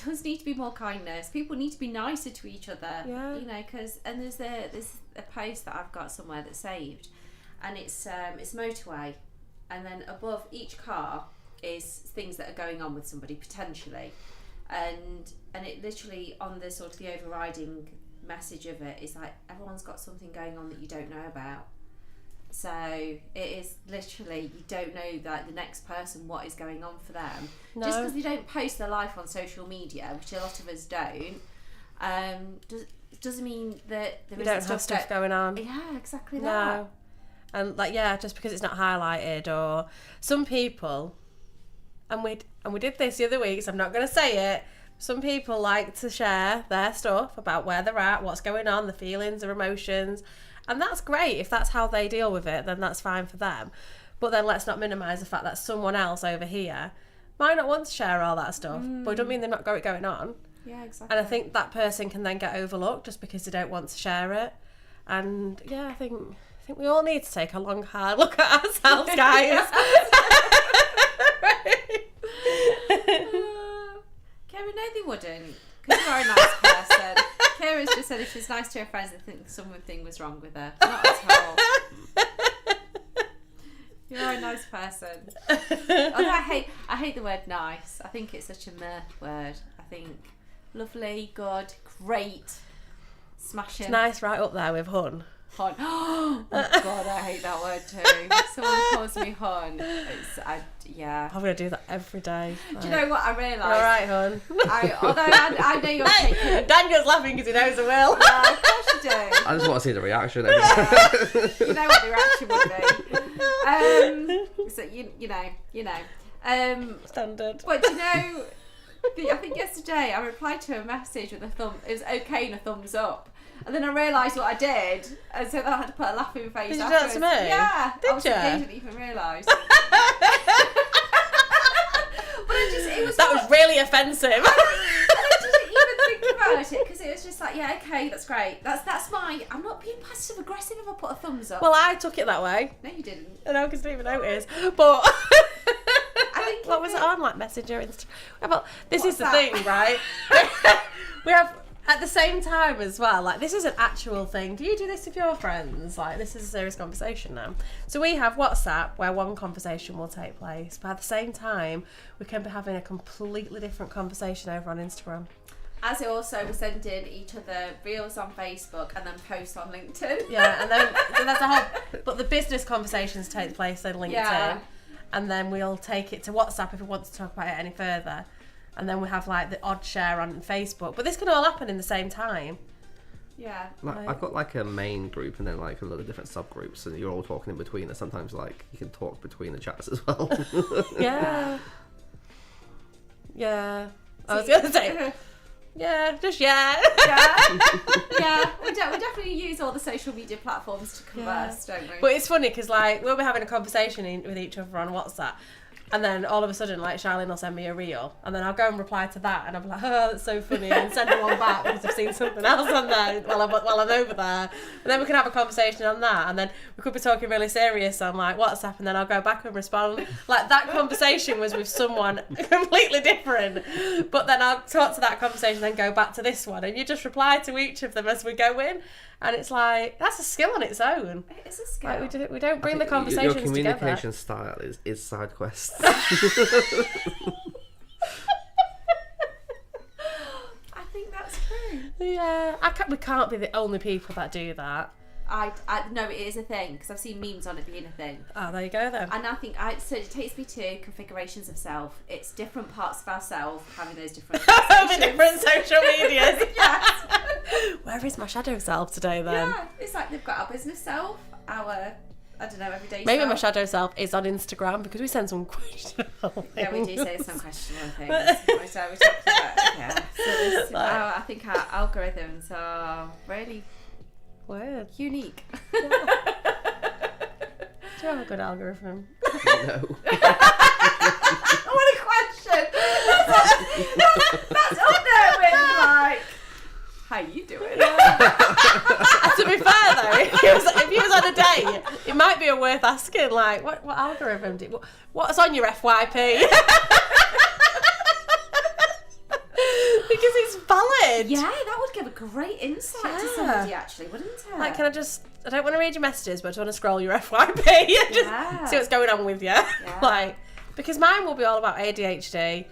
does need to be more kindness. People need to be nicer to each other. Yeah. Because there's a post that I've got somewhere that's saved, and it's motorway, and then above each car is things that are going on with somebody potentially. And it literally, on the sort of the overriding message of it, is everyone's got something going on that you don't know about. So it is literally, you don't know the next person what is going on for them. No. Just because they don't post their life on social media, which a lot of us don't, doesn't mean that there We isn't don't have stuff going on. Yeah, exactly No. that. And just because it's not highlighted, or some people, and we did this the other week, so I'm not going to say it. Some people like to share their stuff about where they're at, what's going on, the feelings, their emotions, and that's great. If that's how they deal with it, then that's fine for them. But then let's not minimise the fact that someone else over here might not want to share all that stuff, but it don't mean they've not got it going on. Yeah, exactly. And I think that person can then get overlooked just because they don't want to share it. And yeah, I think we all need to take a long, hard look at ourselves, guys. Karen, no, they wouldn't. Because you're a nice person. Kara's just said if she's nice to her friends, they think something was wrong with her. Not at all. You're a nice person. Although I hate the word nice. I think it's such a meh word. I think lovely, good, great, smashing. It's nice right up there with hun. Hun. Oh God, I hate that word too. Someone calls me hun. Yeah. I'm going to do that every day. Do you know what I realised? All right, hun. Although I know you're taking... Daniel's laughing because he knows I will. Yeah, of course you do. I just want to see the reaction. You know what the reaction would be. So you know. Standard. But you know, I think yesterday I replied to a message with a thumb. It was okay and a thumbs up. And then I realised what I did, and so then I had to put a laughing face. Did you do that to me? Yeah. Did you? I didn't even realise. But that was really offensive. I didn't even think about it because it was just yeah, okay, that's great. That's my. I'm not being passive aggressive if I put a thumbs up. Well, I took it that way. No, you didn't. I know, because I didn't even notice. But I think what was it on? Messenger, Instagram. Well, this What's is the that? thing, right? We have. At the same time as well, this is an actual thing. Do you do this with your friends? This is a serious conversation now. So we have WhatsApp where one conversation will take place, but at the same time, we can be having a completely different conversation over on Instagram. As it also, we're sending each other reels on Facebook and then posts on LinkedIn. Yeah, and then so that's a whole. But the business conversations take place on LinkedIn, Yeah. and then we'll take it to WhatsApp if we want to talk about it any further. And then we have the odd share on Facebook. But this can all happen in the same time. Yeah. I've got a main group and then a lot of different subgroups, and you're all talking in between. And sometimes you can talk between the chats as well. Yeah. Yeah. I was going to say, yeah, just yeah. Yeah. We definitely use all the social media platforms to converse, don't we? But it's funny because like we'll be having a conversation with each other on WhatsApp, and then all of a sudden like Charlene will send me a reel, and then I'll go and reply to that, and I'll be like, oh, that's so funny, and send her one back because I've seen something else on there while I'm over there, and then we can have a conversation on that, and then we could be talking really serious on like WhatsApp, and then I'll go back and respond. Like that conversation was with someone completely different, but then I'll talk to that conversation, then go back to this one, and you just reply to each of them as we go in. And it's like, that's a skill on its own. It is a skill. Like we don't bring the conversations your communication together. style is side quests. I think that's true. Yeah, we can't be the only people that do that. I no, it is a thing because I've seen memes on it being a thing. Oh, there you go then. And I think so it takes me to configurations of self. It's different parts of ourselves having those different The different social medias. Yes. Where is my shadow self today then? Yeah, it's like they've got our business self, our everyday Maybe self. my shadow self is on Instagram because we send some questionable things. Yeah, we do say some questionable things. So we talked about, yeah. So I think our algorithms are really Weird. unique. Do you have a good algorithm? No. What a question! That's up there with like, how you doing? To be fair though, if you was on a date, it might be worth asking like, what algorithm what's on your FYP? Because it's valid. Yeah, that would give a great insight to somebody actually, wouldn't it? Like, I don't want to read your messages, but I just want to scroll your FYP and just see what's going on with you. Yeah. Like, because mine will be all about ADHD,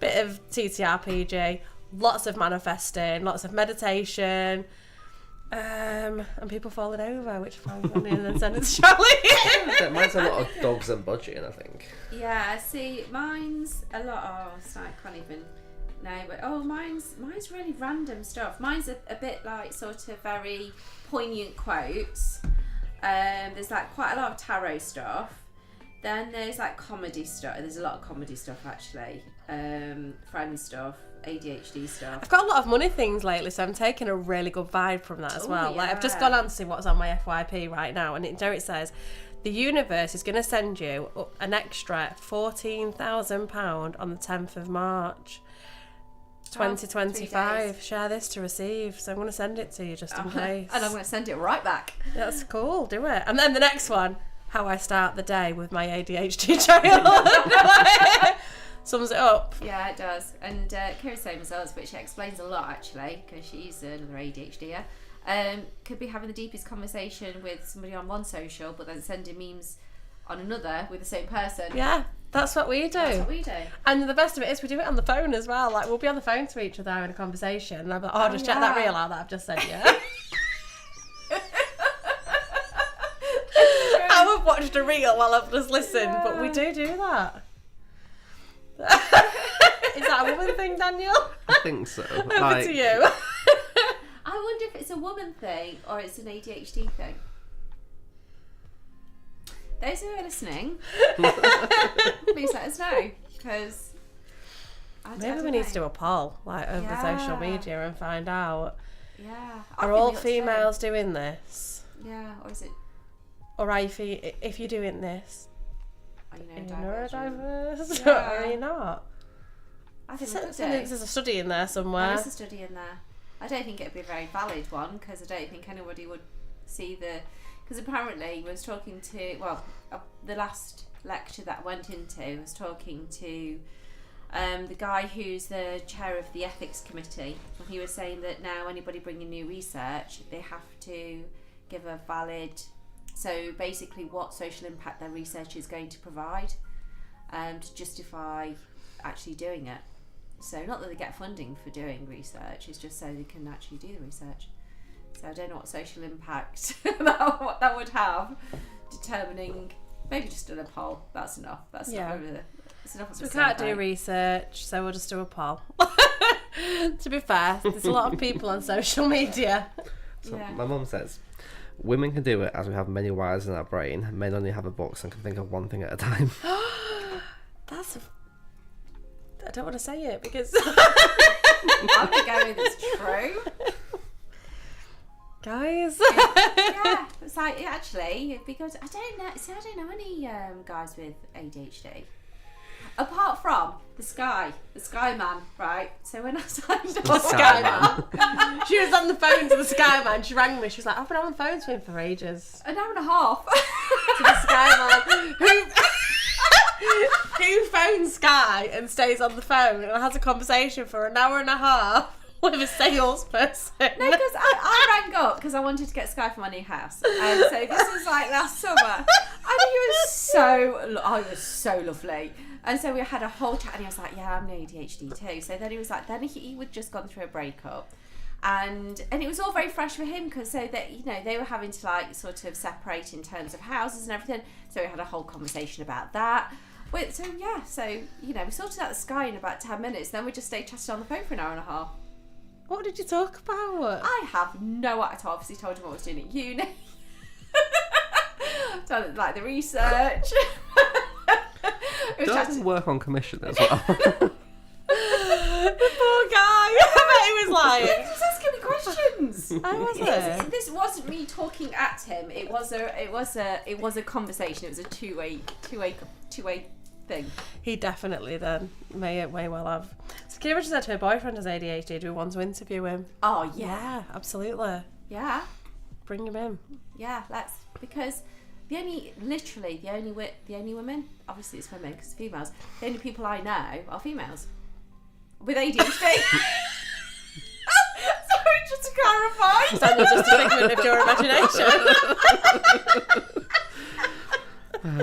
bit of TTRPG, lots of manifesting, lots of meditation, and people falling over, which I find funny, and then send it to Charlie. Mine's a lot of dogs and budgeting, I think. Yeah, see, mine's a lot of, I can't even know, but mine's really random stuff. Mine's a bit like sort of very poignant quotes. There's like quite a lot of tarot stuff. Then there's like comedy stuff. There's a lot of comedy stuff actually. Friend stuff, ADHD stuff. I've got a lot of money things lately, so I'm taking a really good vibe from that as well. Yeah. Like, I've just gone on to see what's on my FYP right now, and it says the universe is going to send you an extra £14,000 on the 10th of March. 2025. Share this to receive. So I'm going to send it to you just in case. And I'm going to send it right back. That's cool. Do it. And then the next one, how I start the day with my ADHD child. Sums it up. Yeah, it does. And Kira's saying as well, which explains a lot actually, because she's another ADHDer. Could be having the deepest conversation with somebody on one social, but then sending memes on another with the same person. Yeah. That's what we do. That's what we do. And the best of it is we do it on the phone as well. Like, we'll be on the phone to each other in a conversation, and I'm like, just check that reel out that I've just sent you. I have watched a reel while I've just listened, but we do that. Is that a woman thing, Daniel? I think so. Over to you. I wonder if it's a woman thing or it's an ADHD thing. Those who are listening, please let us know, because maybe we need to do a poll like over social media and find out. Yeah. Are all females doing this? Yeah, or is it? Or if you're doing this, Are you neurodiverse? Yeah. Or are you not? I think There's a study in there somewhere. There is a study in there. I don't think it would be a very valid one, because I don't think anybody would see the. Because apparently, I was talking to, the last lecture that I went into, I was talking to the guy who's the chair of the ethics committee, and he was saying that now anybody bringing new research, they have to give a valid, so basically what social impact their research is going to provide, to justify actually doing it. So not that they get funding for doing research, it's just so they can actually do the research. So I don't know what social impact that would have, determining, maybe just do a poll. That's enough. That's enough of so we can't do research, so we'll just do a poll. To be fair, there's a lot of people on social media. So my mum says, women can do it as we have many wires in our brain. Men only have a box and can think of one thing at a time. That's don't want to say it because I'm going to go with it's true. guys. Yeah, it's like, actually, because I don't know any guys with ADHD. Apart from the Sky Man, right? So when I signed up, The Sky Man. She was on the phone to the Sky Man. She rang me. She was like, I've been on the phone to him for ages. an hour and a half. To the Sky Man. Who phones Sky and stays on the phone and has a conversation for an hour and a half with a salesperson? No, because I rang up because I wanted to get Sky for my new house. And so this was like last summer. And he was so lovely. And so we had a whole chat and he was like, yeah, I'm ADHD too. So then he was like, then he would just gone through a breakup. And it was all very fresh for him because so that, you know, they were having to like sort of separate in terms of houses and everything. So we had a whole conversation about that. So you know, we sorted out the Sky in about 10 minutes. Then we just stayed chatting on the phone for an hour and a half. What did you talk about? I have no idea. I obviously told him what I was doing at uni. Done like the research. Don't work on commission as well. The poor guy. I bet he was like, He was asking me questions. oh, was it? This wasn't me talking at him. It was a conversation. It was a two-way thing. He definitely then may well have. So Kira just said her boyfriend has ADHD. Do we want to interview him? Oh yeah, Yeah, absolutely. yeah, Bring him in. yeah. Let's because the only women, obviously it's women because females. The only people I know are females with ADHD. Sorry, just to clarify. Is that not just a figment of your imagination?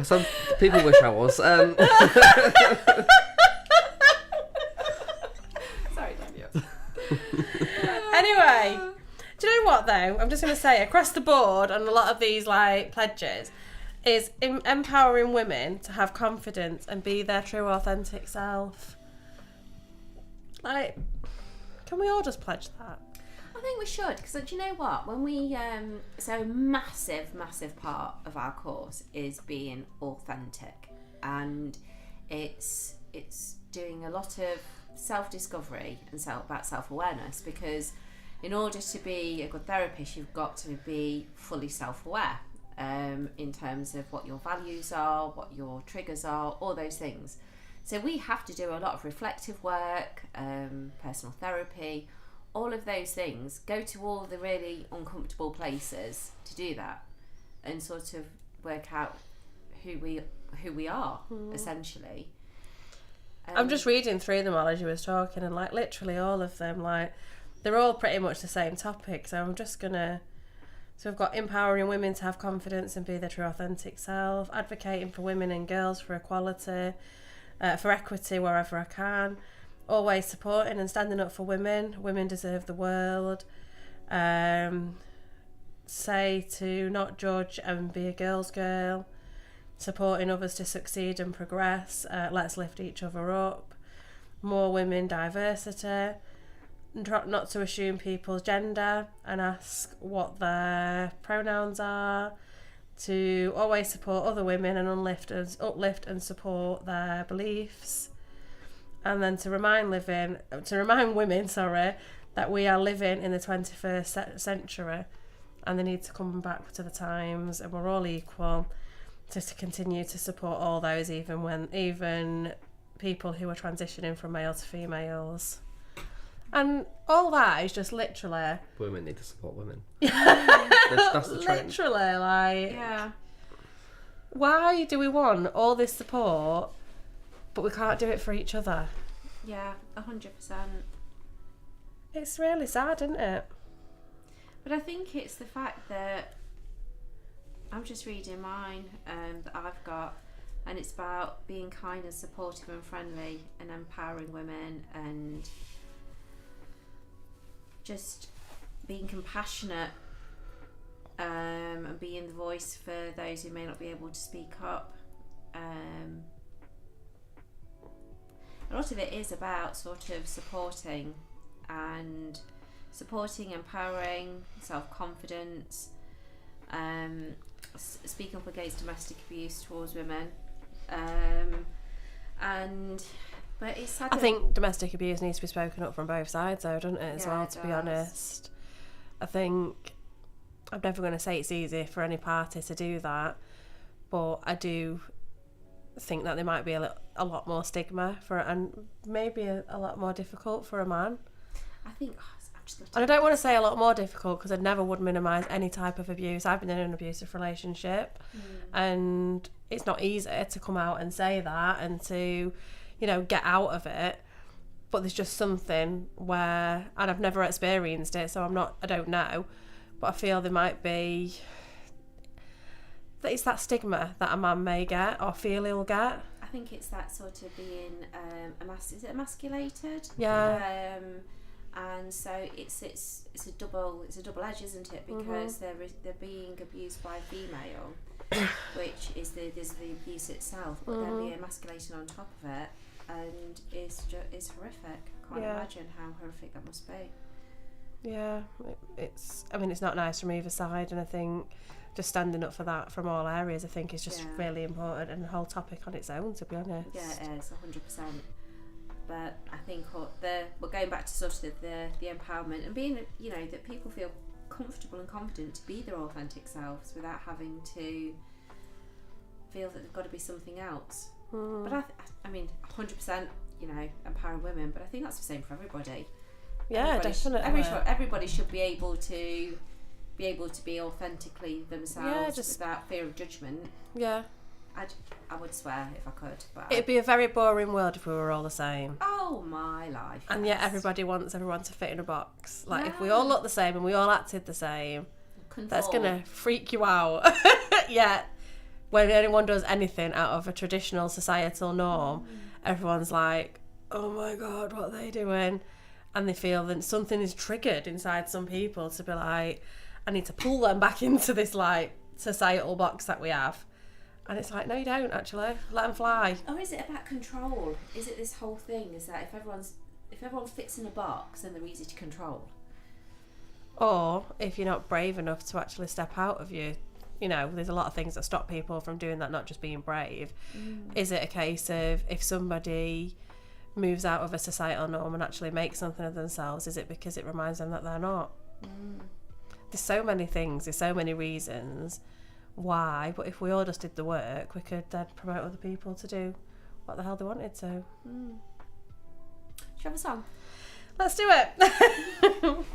Some people wish I was. Sorry, Daniel. Anyway, do you know what though? I'm just going to say across the board on a lot of these like pledges is empowering women to have confidence and be their true authentic self. Like, can we all just pledge that? I think we should, because do you know what? When we so massive part of our course is being authentic, and it's doing a lot of self-discovery and about self-awareness, because in order to be a good therapist, you've got to be fully self-aware in terms of what your values are, what your triggers are, all those things. So we have to do a lot of reflective work, personal therapy, all of those things. Go to all the really uncomfortable places to do that, and sort of work out who we are essentially. I'm just reading through them all as you was talking, and like literally all of them, like they're all pretty much the same topic. So I'm just gonna. So we've got empowering women to have confidence and be their true authentic self, advocating for women and girls for equality, for equity wherever I can, always supporting and standing up for women. Women deserve the world. Say to not judge and be a girl's girl. Supporting others to succeed and progress. Let's lift each other up. More women diversity. Not to assume people's gender and ask what their pronouns are. To always support other women and uplift and support their beliefs. And then to remind women, that we are living in the 21st century and they need to come back to the times and we're all equal. To continue to support all those, even people who are transitioning from male to females, and all that is just literally Women need to support women. That's the trend. literally like, Yeah. why do we want all this support, but we can't do it for each other? Yeah, 100%. It's really sad, isn't it? But I think it's the fact that I'm just reading mine that I've got, and it's about being kind and supportive and friendly and empowering women and just being compassionate and being the voice for those who may not be able to speak up. A lot of it is about sort of supporting, empowering, self-confidence, speaking up against domestic abuse towards women, and But it's sad. I think domestic abuse needs to be spoken up from both sides, though, doesn't it, as Yeah, well, it to be does. honest. I think I'm never going to say it's easy for any party to do that, but I do think that there might be a lot more stigma for it, and maybe a lot more difficult for a man. I think I'm just looking. And I don't want to say a lot more difficult because I never would minimise any type of abuse. I've been in an abusive relationship, and it's not easy to come out and say that and to, you know, get out of it. But there's just something where, and I've never experienced it, so I don't know, but I feel there might be, that it's that stigma that a man may get or feel he'll get. I think it's that sort of being is it emasculated? Yeah. And so it's a double edge, isn't it? Because they're being abused by a female, which is there's the abuse itself, but then the emasculation on top of it, and is horrific. I can't imagine how horrific that must be. Yeah, it's not nice from either side, and I think just standing up for that from all areas, I think, is just really important, and the whole topic on its own, to be honest. Yeah, it is 100%. But I think we're going back to sort of the empowerment and being, you know, that people feel comfortable and confident to be their authentic selves without having to feel that they've got to be something else. But I mean, 100%, you know, empowering women, but I think that's the same for everybody. Yeah, definitely. Everybody should be able to be authentically themselves without fear of judgment. Yeah. I would swear if I could, but It'd be a very boring world if we were all the same. Oh my life! And yet everybody wants everyone to fit in a box. Like if we all look the same and we all acted the same, that's gonna freak you out. Yeah. When anyone does anything out of a traditional societal norm, everyone's like, "Oh my god, what are they doing?" And they feel that something is triggered inside some people to be like, "I need to pull them back into this like societal box that we have." And it's like, no, you don't actually. Let them fly. Or is it about control? Is it this whole thing? Is that if everyone fits in a box, then they're easy to control? Or if you're not brave enough to actually step out of you know, there's a lot of things that stop people from doing that, not just being brave. Is it a case of if somebody moves out of a societal norm and actually makes something of themselves, is it because it reminds them that they're not? There's so many things, there's so many reasons why, but if we all just did the work, we could then promote other people to do what the hell they wanted to. Should you have a song? Let's do it.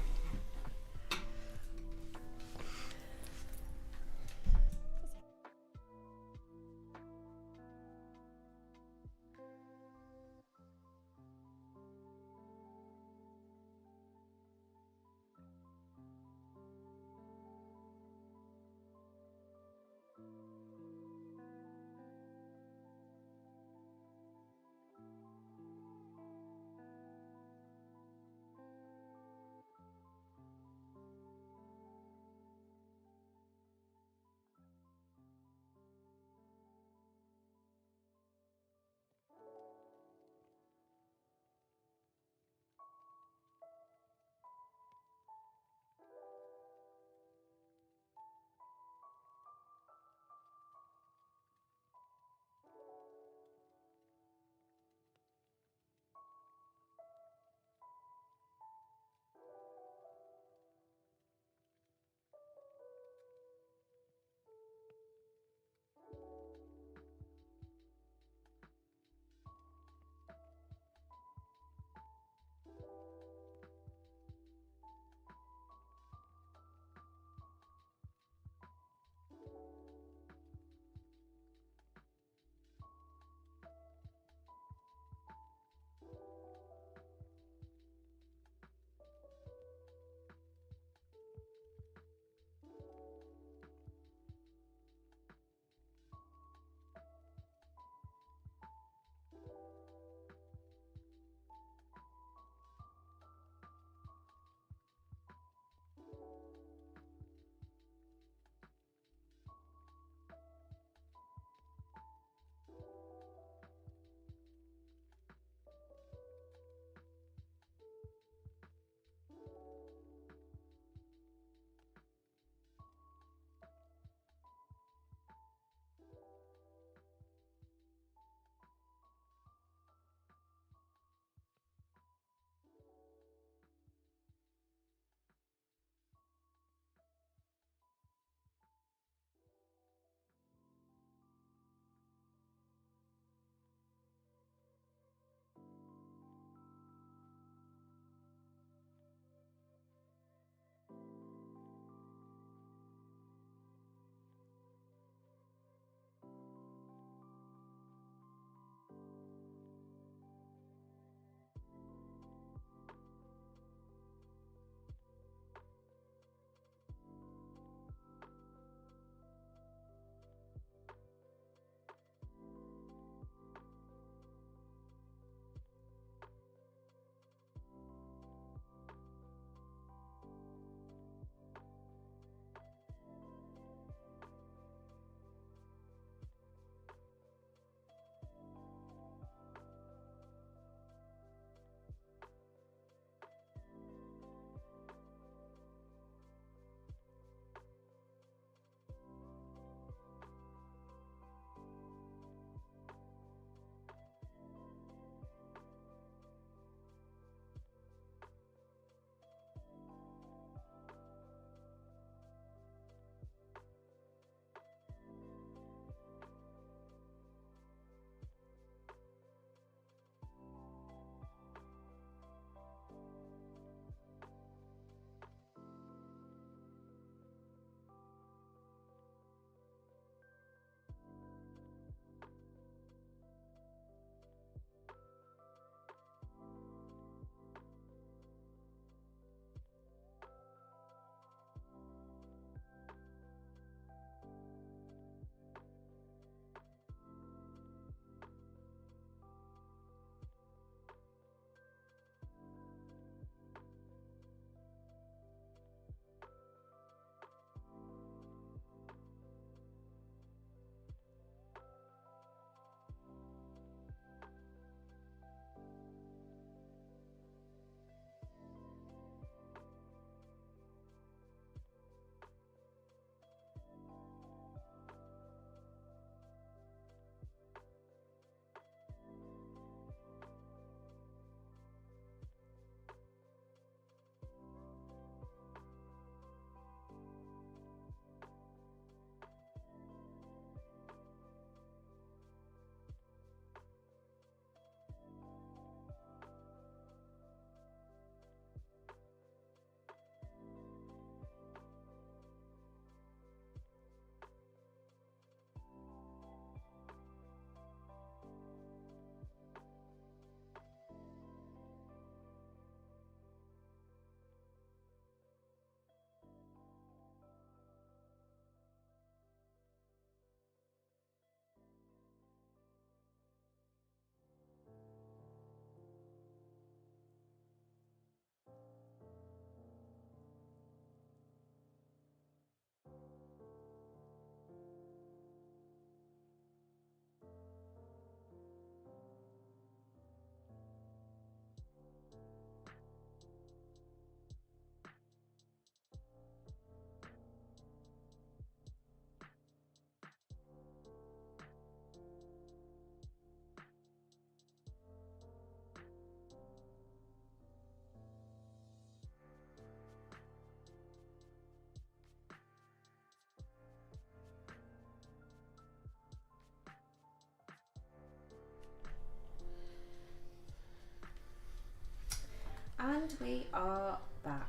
And we are back.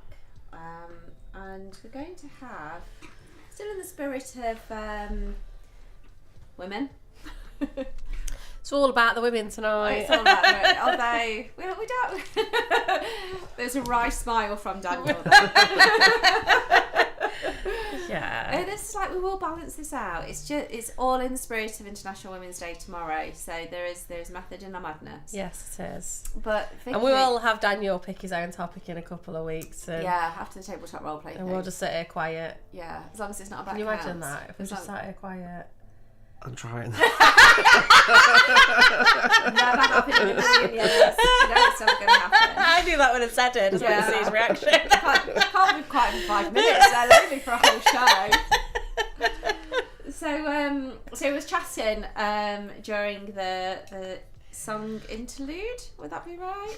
And we're going to have, still in the spirit of women. It's all about the women tonight. It's all about women. Although, we don't. There's a wry smile from Daniel there. Yeah. This is like, we will balance this out. It's all in the spirit of International Women's Day tomorrow. So there's method in our madness. Yes, it is. But And we will have Daniel pick his own topic in a couple of weeks. yeah, after the tabletop roleplay thing. And we'll just sit here quiet. Yeah, as long as it's not about Can you imagine counts. that? If we just sat here quiet. I'm trying. Never happened in a million years. You know it's never going to happen. I knew that would have said it. Just want to see his reaction. Can't be quiet for 5 minutes. They're leaving for a whole show. So it was chatting during the song interlude. Would that be right?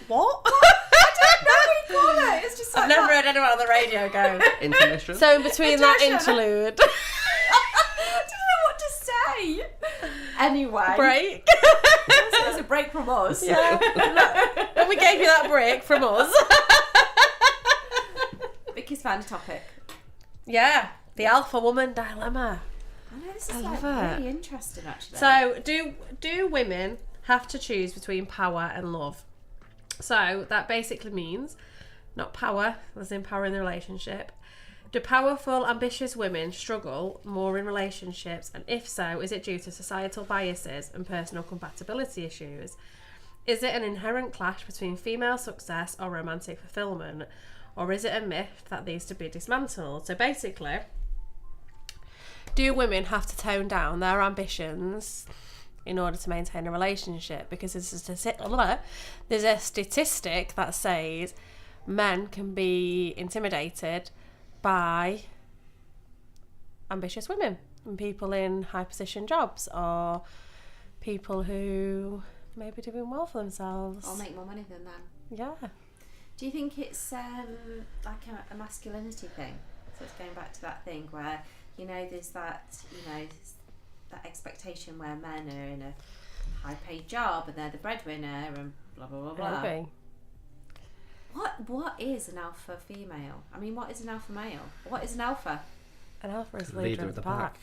What? I don't know what you call it. It's just like I've never that. heard anyone on the radio go. Intermission. So in between that Intermission. interlude, I don't know what to say. Anyway, break. it was a break from us. Yeah. And we gave you that break from us. Vicky's found a topic. Yeah. The alpha woman dilemma. I know this is I like love it. really interesting actually. So do women have to choose between power and love? So that basically means not power, as in power in the relationship. Do powerful, ambitious women struggle more in relationships? And if so, is it due to societal biases and personal compatibility issues? Is it an inherent clash between female success or romantic fulfillment? Or is it a myth that needs to be dismantled? So basically, do women have to tone down their ambitions in order to maintain a relationship? Because there's a statistic that says men can be intimidated by ambitious women and people in high position jobs or people who may be doing well for themselves. Or make more money than them. Yeah. Do you think it's like a masculinity thing? So it's going back to that thing where, there's that, that expectation where men are in a high paid job and they're the breadwinner and blah, blah, blah, blah. Maybe. What is an alpha female? I mean, what is an alpha male? What is an alpha? An alpha is leader of the pack.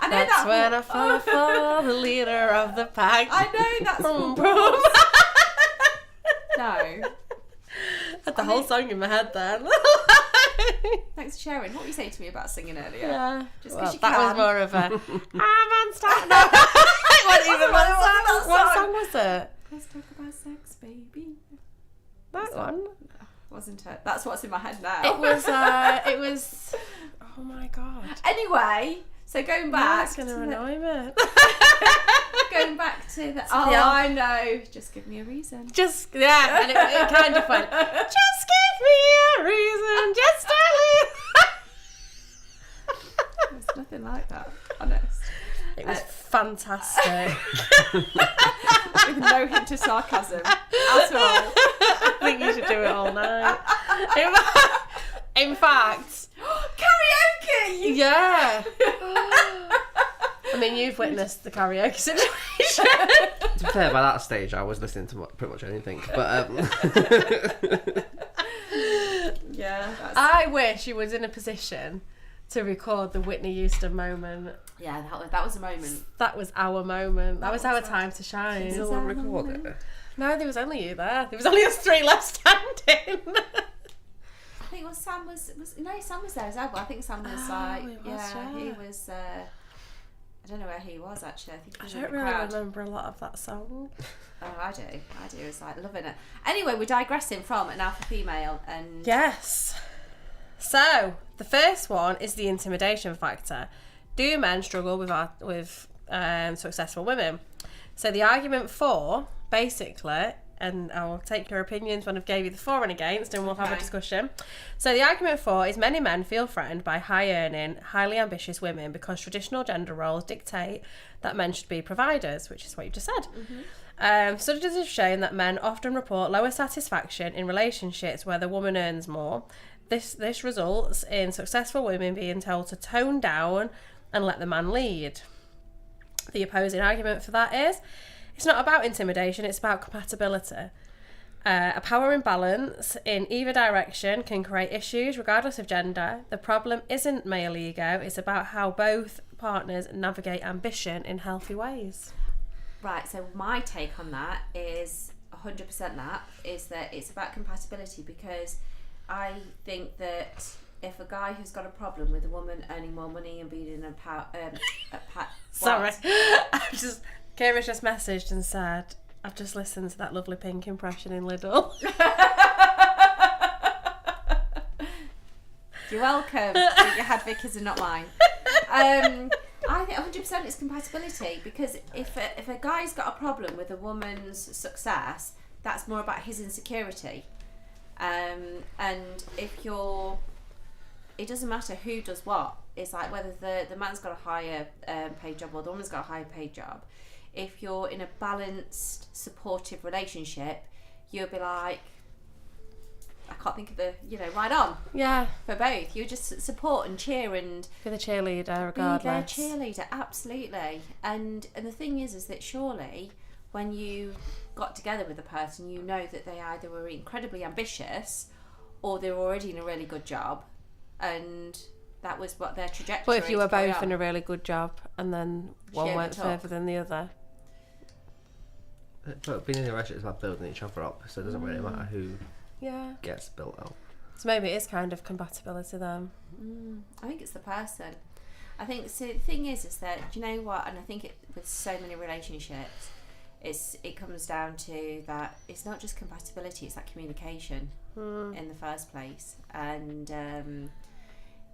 I know That's that when I fall for the leader of the pack. I know that's Boom, what boom. No. Had the whole song in my head then. Thanks for sharing. What were you saying to me about singing earlier? Yeah. Just Well, 'cause you that can. was more of a I'm on start. No. It wasn't even one song. What song was it? Let's talk about sex, baby. That one. Wasn't it? That's what's in my head now. It was. Oh my god. Anyway, so going back. That's gonna annoy me. Going back to the. Oh, Yeah. I know. Just give me a reason. Just and it kind of went. Just give me a reason. Just tell me. There's nothing like that. Honest. It was fantastic. With no hint of sarcasm at all. I think you should do it all night. In fact, Karaoke! yeah. I mean, you've witnessed the karaoke situation. To be fair, by that stage, I was listening to pretty much anything. But Yeah. I wish you was in a position to record the Whitney Houston moment. Yeah, that was a moment. That was our moment. That was our time to shine. Is no one recorded it. No, there was only you there. There was only us three left standing. I think Sam was there as well. But I think Sam was Oh, he was, he yeah. was. I don't know where he was actually. I think he I was don't in the really crowd. remember a lot of that song. Oh, I do. It's like loving it. Anyway, we're digressing from an alpha female and Yes. So, the first one is the intimidation factor. Do men struggle with successful women? So the argument for, basically, and I'll take your opinions when I've gave you the for and against, and we'll have a Okay. discussion. So the argument for is many men feel threatened by high-earning, highly ambitious women because traditional gender roles dictate that men should be providers, which is what you just said. Studies have shown that men often report lower satisfaction in relationships where the woman earns more. This results in successful women being told to tone down and let the man lead. The opposing argument for that is It's not about intimidation, it's about compatibility. A power imbalance in either direction can create issues regardless of gender. The problem isn't male ego, it's about how both partners navigate ambition in healthy ways. Right, so my take on that is 100% that it's about compatibility, because I think that if a guy who's got a problem with a woman earning more money and being in Sorry, Kira's just messaged and said, I've just listened to that lovely Pink impression in Lidl. You're welcome. You had Vicky's and not mine. I think 100% it's compatibility, because if a guy's got a problem with a woman's success, that's more about his insecurity. And if it doesn't matter who does what. It's like whether the man's got a higher paid job or the woman's got a higher paid job. If you're in a balanced, supportive relationship, you'll be like, I can't think of right on. Yeah. For both. You just support and cheer and Be the cheerleader regardless. Be their cheerleader, absolutely. And the thing is that surely when you got together with a person, you know that they either were incredibly ambitious or they were already in a really good job, and that was what their trajectory. But if you were both in a really good job and then one went further than the other. But being in a relationship is about building each other up, so it doesn't really matter who gets built up. So maybe it is kind of compatibility then. I think it's the person. I think so. The thing is that, do you know what? And I think with so many relationships, it comes down to that it's not just compatibility; it's that communication in the first place, and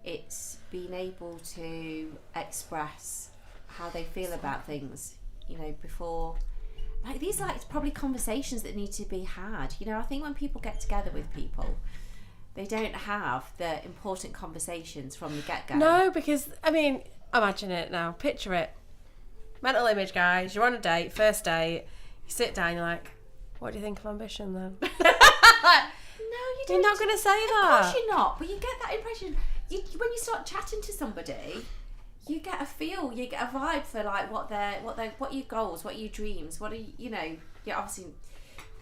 it's being able to express how they feel about things. Before. Like these are probably conversations that need to be had. I think when people get together with people, they don't have the important conversations from the get-go. No, because, imagine it now. Picture it. Mental image, guys. You're on a date, first date. You sit down, you're like, what do you think of ambition then? No, you don't. You're not going to say that. Of course you're not. But you get that impression. When you start chatting to somebody, you get a feel, you get a vibe for like what are your goals, what are your dreams, what are you're obviously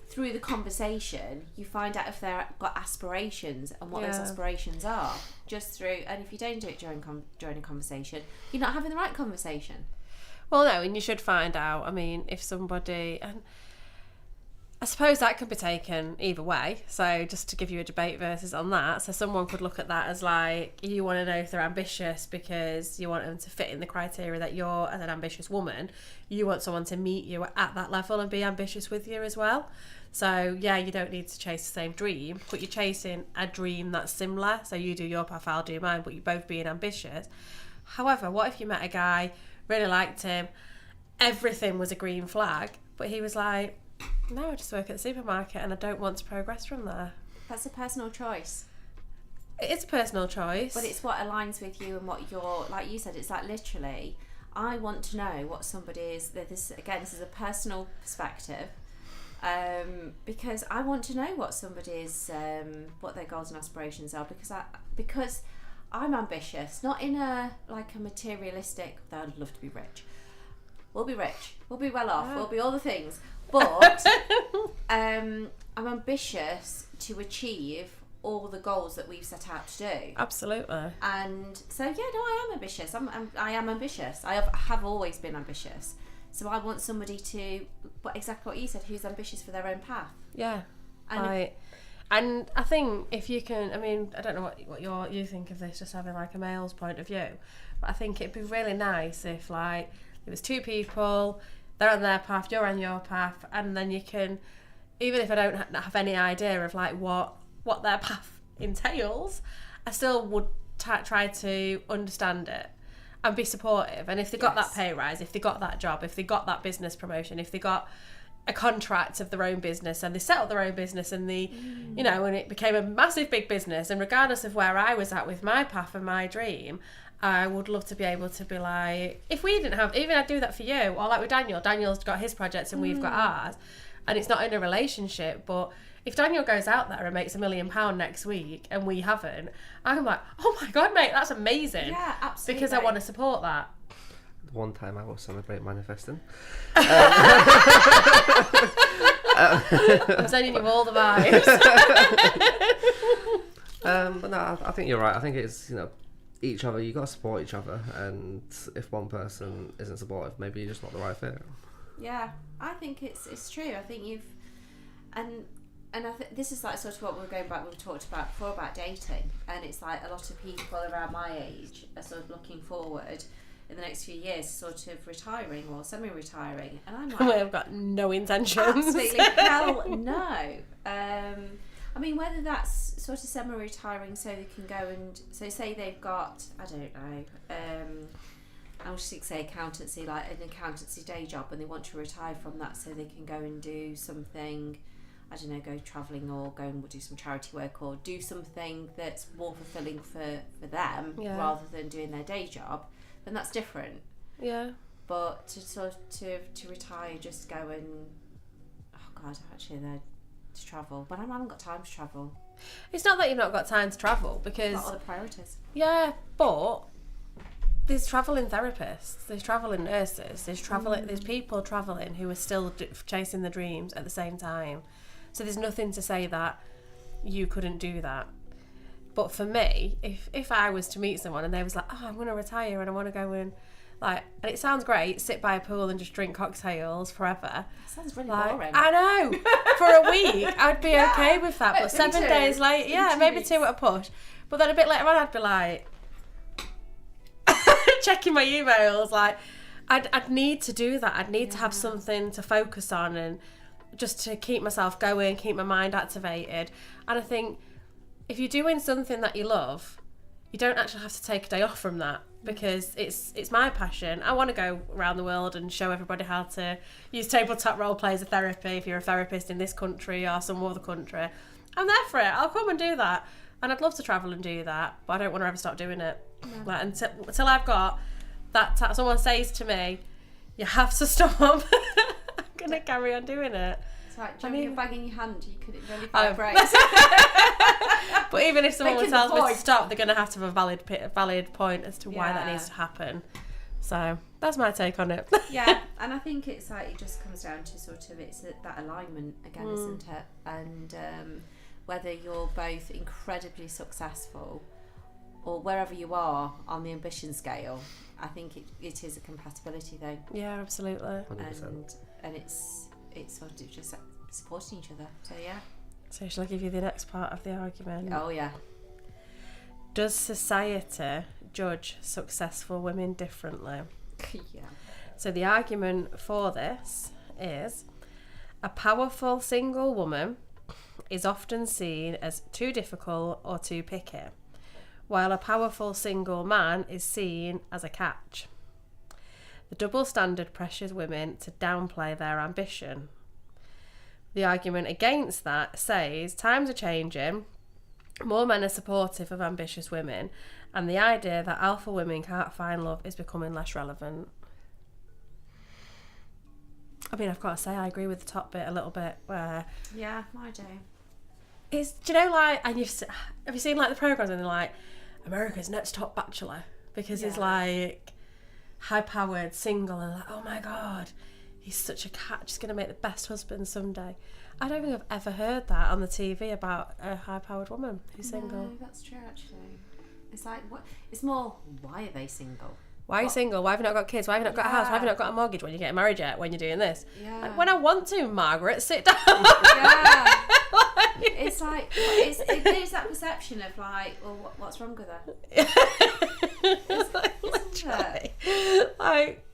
through the conversation you find out if they've got aspirations and what those aspirations are, just through. And if you don't do it during a conversation, you're not having the right conversation. Well, no, and you should find out. If somebody, and I suppose that could be taken either way. So just to give you a debate versus on that. So someone could look at that as like, you want to know if they're ambitious because you want them to fit in the criteria that you're as an ambitious woman. You want someone to meet you at that level and be ambitious with you as well. So yeah, you don't need to chase the same dream, but you're chasing a dream that's similar. So you do your path, I'll do mine, but you're both being ambitious. However, what if you met a guy, really liked him, everything was a green flag, but he was like, no, I just work at the supermarket and I don't want to progress from there. That's a personal choice. It's a personal choice. But it's what aligns with you and what you're, like you said, it's like literally, I want to know what somebody is, this is a personal perspective, because I want to know what somebody's, what their goals and aspirations are, because I'm ambitious, not in a materialistic, I'd love to be rich. We'll be rich, we'll be well off, we'll be all the things. But I'm ambitious to achieve all the goals that we've set out to do. Absolutely. And so I am ambitious. I am ambitious. I have always been ambitious. So I want somebody to, exactly what you said, who's ambitious for their own path. Yeah. And I think if you can, I don't know what you think of this, just having like a male's point of view, but I think it'd be really nice if like there was two people. They're on their path, you're on your path, and then you can, even if I don't have any idea of like what their path entails, I still would try to understand it and be supportive. And if they got that pay rise, if they got that job, if they got that business promotion, if they got a contract of their own business and they set up their own business and and it became a massive big business, and regardless of where I was at with my path and my dream, I would love to be able to be like, if we didn't have, even I'd do that for you, or like with Daniel's got his projects and we've got ours, and it's not in a relationship, but if Daniel goes out there and makes £1 million next week and we haven't, I'm like, oh my God, mate, that's amazing. Yeah, absolutely. Because I want to support that. one time I will celebrate manifesting. I'm sending you all the vibes. But no, I think you're right. I think it's, each other. You got to support each other, and if one person isn't supportive, maybe you're just not the right fit. Yeah, I think it's true. I think you've and I think this is like sort of what we're going back. We've talked about before about dating, and it's like a lot of people around my age are sort of looking forward in the next few years, sort of retiring or semi-retiring, and I'm like, I've got no intentions. absolutely hell no. I mean, whether that's sort of semi-retiring so they can go and so say they've got, I don't know, I was just say accountancy, like an accountancy day job, and they want to retire from that so they can go and do something, I don't know, go travelling or go and do some charity work or do something that's more fulfilling for them rather than doing their day job, then that's different. Yeah. But to sort of to retire, just go and, oh God, actually they're to travel, but I haven't got time to travel. It's not that you've not got time to travel, because I've got other priorities. Yeah, but there's travelling therapists, there's travelling nurses, there's people travelling who are still chasing the dreams at the same time. So there's nothing to say that you couldn't do that. But for me, if I was to meet someone and they was like, oh, I'm going to retire and I want to go and and it sounds great, sit by a pool and just drink cocktails forever. That sounds really boring. I know. For a week, I'd be okay with that. But 7 days later, maybe 2 at a push. But then a bit later on, I'd be like, checking my emails. Like, I'd need to do that. I'd need to have something to focus on and just to keep myself going, keep my mind activated. And I think if you're doing something that you love, you don't actually have to take a day off from that, because it's my passion. I want to go around the world and show everybody how to use tabletop role play as a therapy. If you're a therapist in this country or some other country, I'm there for it. I'll come and do that, and I'd love to travel and do that, but I don't want to ever stop doing it. No. Like, until I've got that someone says to me, you have to stop. I'm gonna carry on doing it. It's like, do you have your bag in your hand? You couldn't really vibrate. But even if someone tells me to stop, they're going to have to have a valid point as to why that needs to happen. So that's my take on it. Yeah, and I think it's like it just comes down to sort of it's that alignment again, isn't it? And whether you're both incredibly successful or wherever you are on the ambition scale, I think it is a compatibility though. Yeah, absolutely. 100%. And it's sort of just supporting each other. So yeah. So shall I give you the next part of the argument? Oh yeah. Does society judge successful women differently? Yeah. So the argument for this is a powerful single woman is often seen as too difficult or too picky, while a powerful single man is seen as a catch. The double standard pressures women to downplay their ambition. The argument against that says times are changing, more men are supportive of ambitious women, and the idea that alpha women can't find love is becoming less relevant. I mean, I've got to say, I agree with the top bit a little bit, where... Yeah, I do. Do you know, like, and have you seen, like, the programmes and they're like, America's next top bachelor? Because he's, like, high-powered, single, and like, oh my God, he's such a catch, he's going to make the best husband someday. I don't think I've ever heard that on the TV about a high-powered woman who's single. No, that's true, actually. It's like, what? It's more, why are they single? Why are you single? Why have you not got kids? Why have you not got a house? Why have you not got a mortgage when you're getting married yet? When you're doing this? Yeah. Like, when I want to, Margaret, sit down. Yeah. It's like, there's that perception of like, well, what's wrong with her? It's like, literally. Like,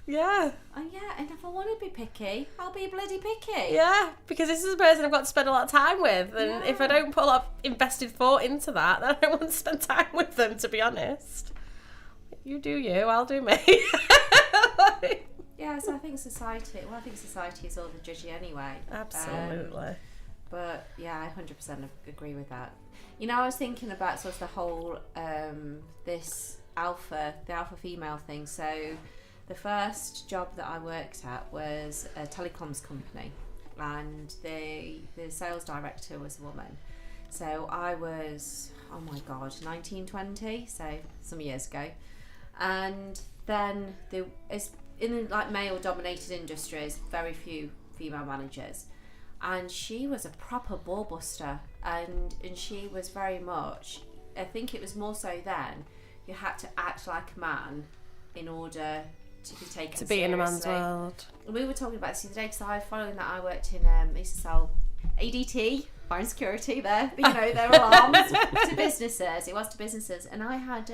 yeah. Oh yeah, and if I want to be picky, I'll be bloody picky. Yeah, because this is a person I've got to spend a lot of time with, and if I don't put a lot of invested thought into that, then I don't want to spend time with them, to be honest. You do you, I'll do me. Yeah, so I think society is all the judgy anyway. Absolutely. But yeah, I 100% agree with that. You know, I was thinking about sort of the whole the alpha female thing. So the first job that I worked at was a telecoms company, and the sales director was a woman. So I was, oh my God, 19, 20, so some years ago. And then there is, in like male-dominated industries, very few female managers, and she was a proper ball buster, and she was very much. I think it was more so then. You had to act like a man in order to be taken To be in a man's seriously. world. We were talking about this the other day because following that I worked in, I used to sell ADT, fire and security, their alarms to businesses. It was to businesses, and I had,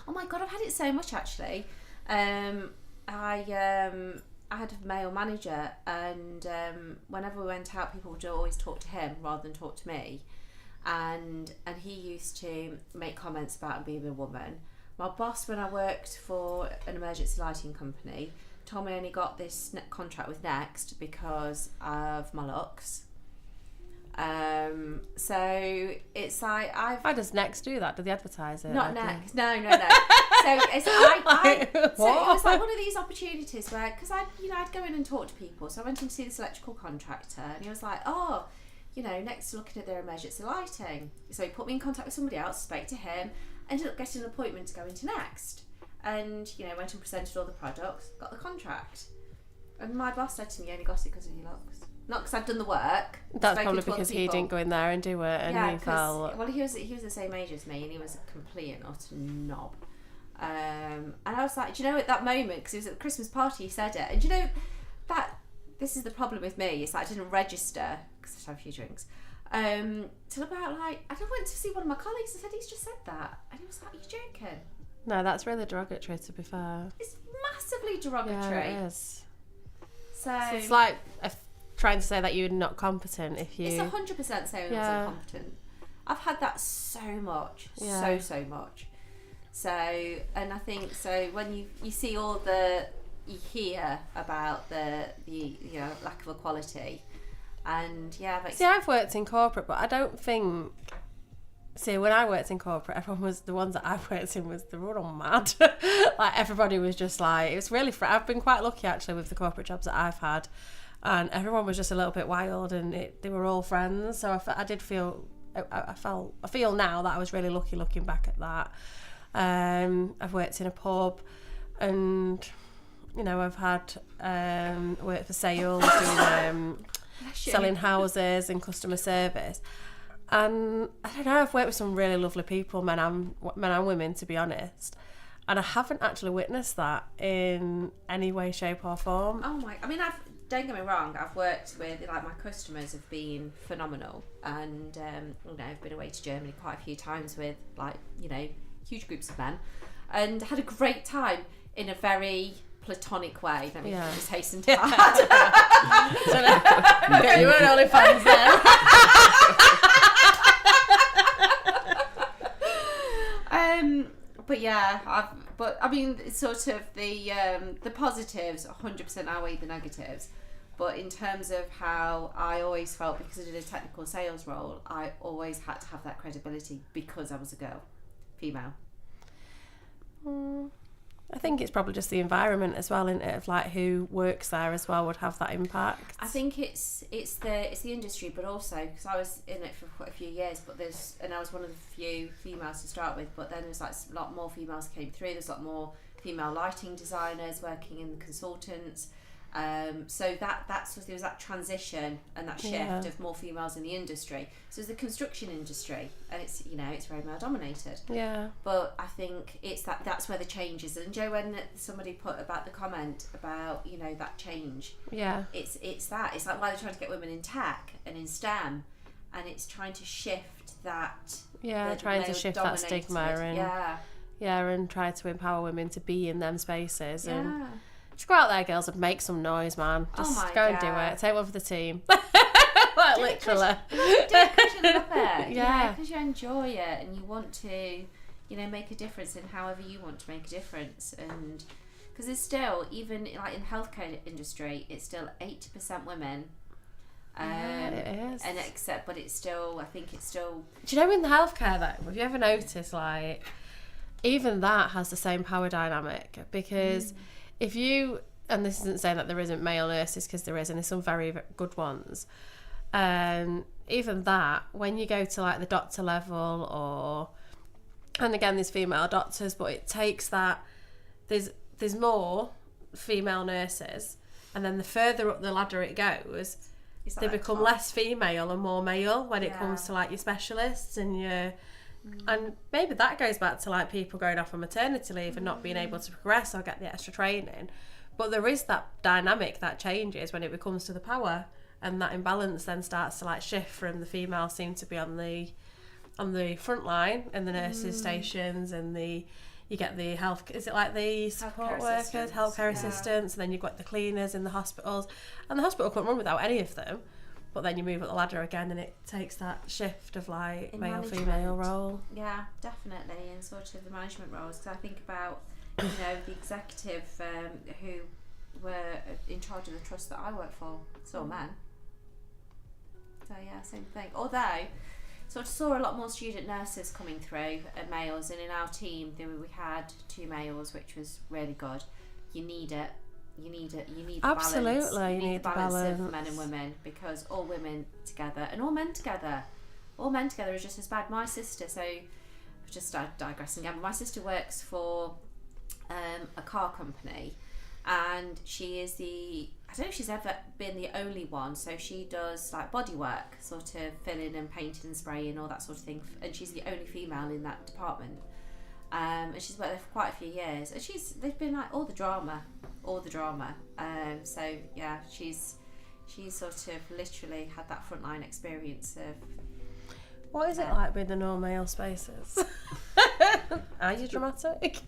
oh my god, I've had it so much actually. I had a male manager, and whenever we went out, people would always talk to him rather than talk to me, and he used to make comments about being a woman. My boss, when I worked for an emergency lighting company, told me I only got this contract with Next because of my looks. So it's like Why does Next do that? Do they advertise it? not Like, Next, no. So it's so it What? was like one of these opportunities where, because I'd go in and talk to people. So I went in to see this electrical contractor, and he was like, oh, Next looking at their emergency lighting. So he put me in contact with somebody else, spoke to him, ended up getting an appointment to go into Next, and went and presented all the products, got the contract. And my boss said to me, you only got it because of your looks, not because I've done the work. That's spoken probably to other because he people. didn't go in there and do it, and he 'cause- felt. well, he was the same age as me, and he was a complete and utter knob. And I was like, do you know, at that moment, because it was at the Christmas party, he said it, and do you know that this is the problem with me, it's like I didn't register because I'd had a few drinks. Till about I went to see one of my colleagues and said, he's just said that, and he was like, are you joking? No, that's really derogatory, to be fair. It's massively derogatory. Yeah, it is. So It's like trying to say that you're not competent if you. it's 100% saying Yeah. I was incompetent. I've had that so much, Yeah. so much. So, and I think so when you see you hear about the lack of equality, and See, I've worked in corporate, but I don't think. See, when I worked in corporate, everyone was the ones that I worked in they were all mad. Like everybody was just like, it was really. I've been quite lucky actually with the corporate jobs that I've had, and everyone was just a little bit wild, and they were all friends. So I did feel. I feel now that I was really lucky looking back at that. I've worked in a pub, and I've had worked for sales, doing selling houses and customer service, and I don't know, I've worked with some really lovely people, men and women, to be honest, and I haven't actually witnessed that in any way, shape or form. oh my, I mean, don't get me wrong, I've worked with, like, my customers have been phenomenal, and I've been away to Germany quite a few times with, like, huge groups of men, and had a great time in a very platonic way. Let me just hasten to add. Get you an OnlyFans then. But yeah, I mean, it's sort of the positives 100% outweigh the negatives. But in terms of how I always felt, because I did a technical sales role, I always had to have that credibility because I was a girl, female. I think it's probably just the environment as well, isn't it? Of like who works there as well would have that impact. I think it's the industry, but also because I was in it for quite a few years, and I was one of the few females to start with. But then there's like a lot more females came through. There's a lot more female lighting designers working in the consultants. So there was that transition and that shift of more females in the industry. So it's the construction industry, and it's very male dominated. Yeah. But I think it's that's where the change is. And Joe, when somebody put about the comment about that change, it's that it's like why they're trying to get women in tech and in STEM, and it's trying to shift that. Trying to shift that stigma and try to empower women to be in them spaces and. Just go out there, girls, and make some noise, man. Just go and do it. Take one for the team. Like, literally. Do it because you love it. Yeah. Because you enjoy it and you want to, make a difference in however you want to make a difference. And because it's still, even like in the healthcare industry, it's still 80% women. It is. But it's still, I think it's still. Do you know in the healthcare though, have you ever noticed like, even that has the same power dynamic? Because if you, and this isn't saying that there isn't male nurses, because there is, and there's some very, very good ones. Even that, when you go to like the doctor level, and again there's female doctors, but it takes that there's more female nurses, and then the further up the ladder it goes, they become less female and more male when it comes to like your specialists and your and maybe that goes back to like people going off on maternity leave and not being able to progress or get the extra training. But there is that dynamic that changes when it becomes to the power, and that imbalance then starts to like shift from the females seem to be on the front line in the nurses stations, and you get the health, is it like the support workers, healthcare assistants, and then you've got the cleaners in the hospitals, and the hospital couldn't run without any of them. But then you move up the ladder again, and it takes that shift of like male female role. Yeah, definitely, and sort of the management roles. Because I think about the executive who were in charge of the trust that I work for. It's all men. So yeah, same thing. Although, sort of saw a lot more student nurses coming through, males, and in our team we had 2 males, which was really good. You need it. You need the absolutely balance. You need the balance of men and women, because all women together and all men together is just as bad. My sister, so just digressing again, but my sister works for a car company, and she is I don't know if she's ever been the only one, so she does like body work, sort of filling and painting and spraying, all that sort of thing, and she's the only female in that department. And she's worked there for quite a few years, and they've been like all the drama. So yeah, she's sort of literally had that frontline experience of. What is it like being in all male spaces? Are you dramatic?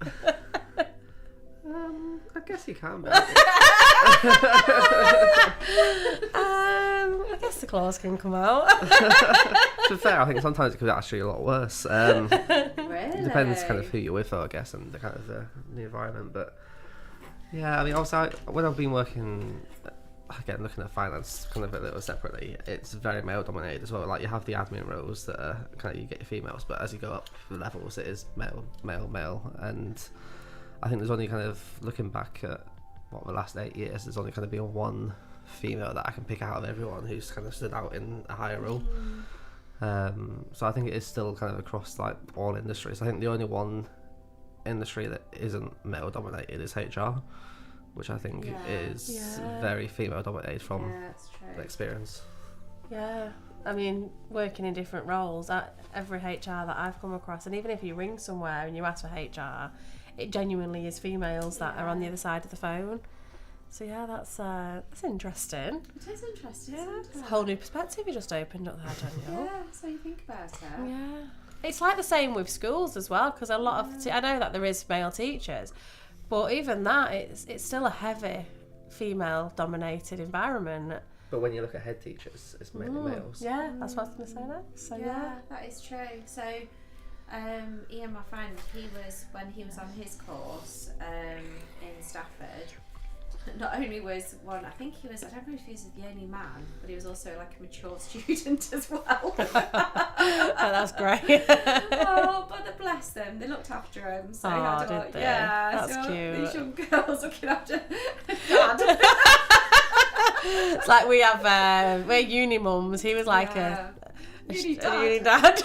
I guess you can be. I guess the claws can come out. To be fair, I think sometimes it could actually a lot worse. Really? It depends kind of who you're with, I guess, and the kind of the environment. But yeah, I mean, also when I've been working, again, looking at finance kind of a little separately, it's very male dominated as well. Like you have the admin roles that are kind of, you get your females, but as you go up the levels, it is male, and I think there's only kind of, looking back at the last 8 years, there's only kind of been one female that I can pick out of everyone who's kind of stood out in a higher role. So I think it is still kind of across like all industries. I think the only one industry that isn't male dominated is HR, which I think is very female dominated from the experience. Yeah, I mean, working in different roles, every HR that I've come across, and even if you ring somewhere and you ask for HR, it genuinely is females that are on the other side of the phone. So yeah, that's interesting. It is interesting. Yeah, it's a whole new perspective you just opened up there, Danielle. Yeah, so you think about it. Yeah, it's like the same with schools as well, because a lot of I know that there is male teachers, but even that it's still a heavy female-dominated environment. But when you look at head teachers, it's mainly males. Yeah, that's what I was going to say next. So yeah, that is true. So Ian, my friend, when he was on his course in Stafford, not only was one, I think he was, I don't know if he was the only man, but he was also like a mature student as well. Oh, that's great. Oh, but bless them, they looked after him. So did they? Yeah, that's so cute. These young girls looking after dad. It's like we have, we're uni mums. He was like a uni dad.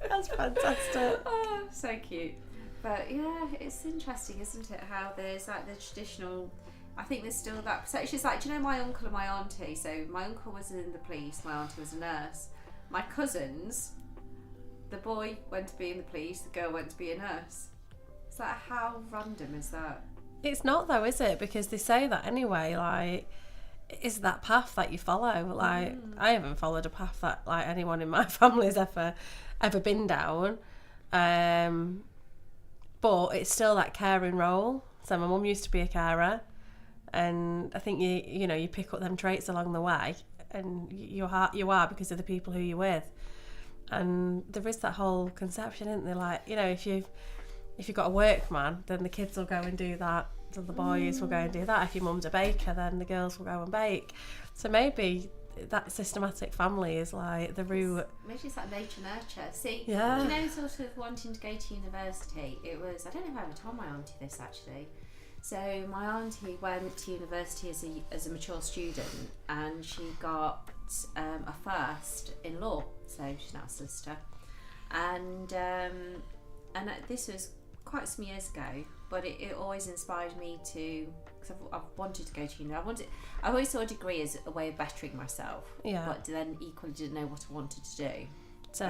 That's fantastic. Oh, so cute. But yeah, it's interesting, isn't it? How there's like the traditional. I think there's still that perception. It's like, do you know my uncle and my auntie? So my uncle was in the police, my auntie was a nurse. My cousins, the boy went to be in the police, the girl went to be a nurse. It's like, how random is that? It's not though, is it? Because they say that anyway. Like, is that path that you follow? Like, I haven't followed a path that like anyone in my family's ever been down. But it's still that caring role. So my mum used to be a carer, and I think you pick up them traits along the way, and you are because of the people who you're with. And there is that whole conception, isn't there? Like, if you've got a workman, then the kids will go and do that. So the boys will go and do that. If your mum's a baker, then the girls will go and bake. So maybe that systematic family is like the root. Maybe it's like nature nurture. See, yeah. Sort of wanting to go to university. It was, I don't know if I ever told my auntie this actually. So my auntie went to university as a mature student, and she got a first in law. So she's now a solicitor, and this was quite some years ago, but it always inspired me to, because I've wanted to go to uni. I always saw a degree as a way of bettering myself, Yeah. but then equally didn't know what I wanted to do. So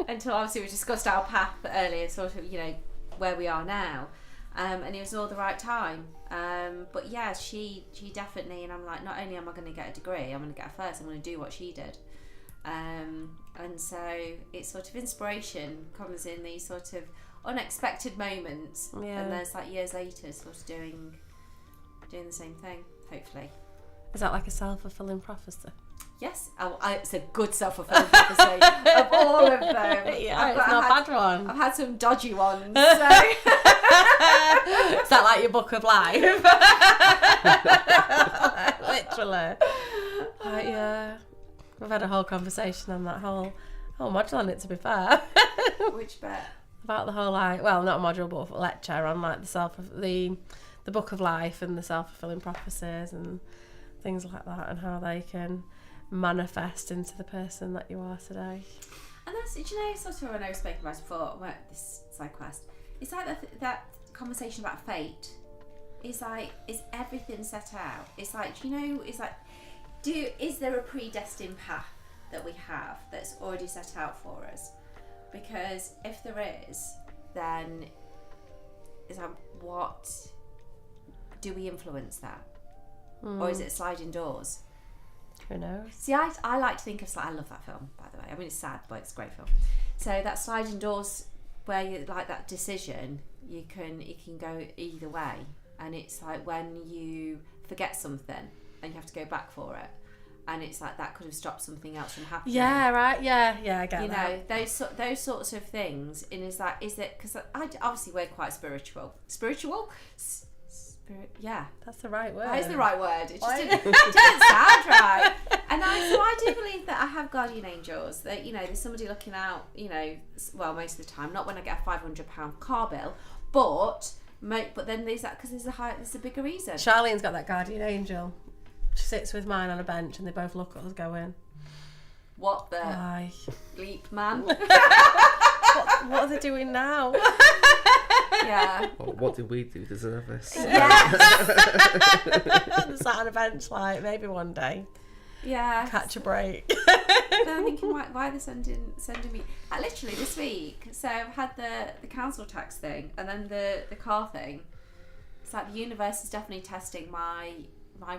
Until obviously we discussed our path earlier, sort of, you know, where we are now. And it was all the right time. But yeah, she definitely, and I'm like, not only am I going to get a degree, I'm going to get a first, I'm going to do what she did. And so it's sort of inspiration comes in these sort of unexpected moments. Yeah. And there's like years later sort of doing the same thing, hopefully. is that like a self-fulfilling prophecy? Yes, it's a good self-fulfilling prophecy of all of them. Yeah, it's not a bad one. I've had some dodgy ones. So. Is that like your book of life? Literally. Yeah. We've had a whole conversation on that whole module on it, to be fair. Which bit? About the whole, like, well, not a module, but a lecture on like the book of life and the self-fulfilling prophecies and things like that, and how they can manifest into the person that you are today. And that's, do you know, sort of when I was speaking about it before, this side quest, it's like that conversation about fate. It's like, is everything set out? It's like, you know, it's like, is there a predestined path that we have that's already set out for us? Because if there is, then is that, what do we influence that? Or is it sliding doors? Who knows? See, I like to think of, I love that film, by the way. I mean, it's sad, but it's a great film. So that sliding doors, where you like that decision, it can go either way, and it's like when you forget something and you have to go back for it, and it's like that could have stopped something else from happening. Yeah, right. Yeah, I get you that. know, those sorts of things. And is it because obviously we're quite spiritual. Yeah, That's the right word. that is the right word. It just didn't sound right. And I do believe that I have guardian angels. That, you know, there's somebody looking out. You know, well, most of the time, not when I get a £500 car bill, but then there's that, because there's a bigger reason. Charlene's got that guardian angel. She sits with mine on a bench, and they both look at us going, What the "Why? bleep, man? What are they doing now?" Yeah. Well, what did we do to deserve this? Yes. They sat on a bench, like, maybe one day Yeah. catch a break. Then I'm thinking, why are they sending me? Literally this week. So I've had the council tax thing, and then the car thing. It's like the universe is definitely testing my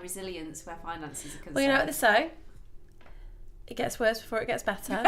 resilience where finances are concerned. Well, you know what they say? It gets worse before it gets better.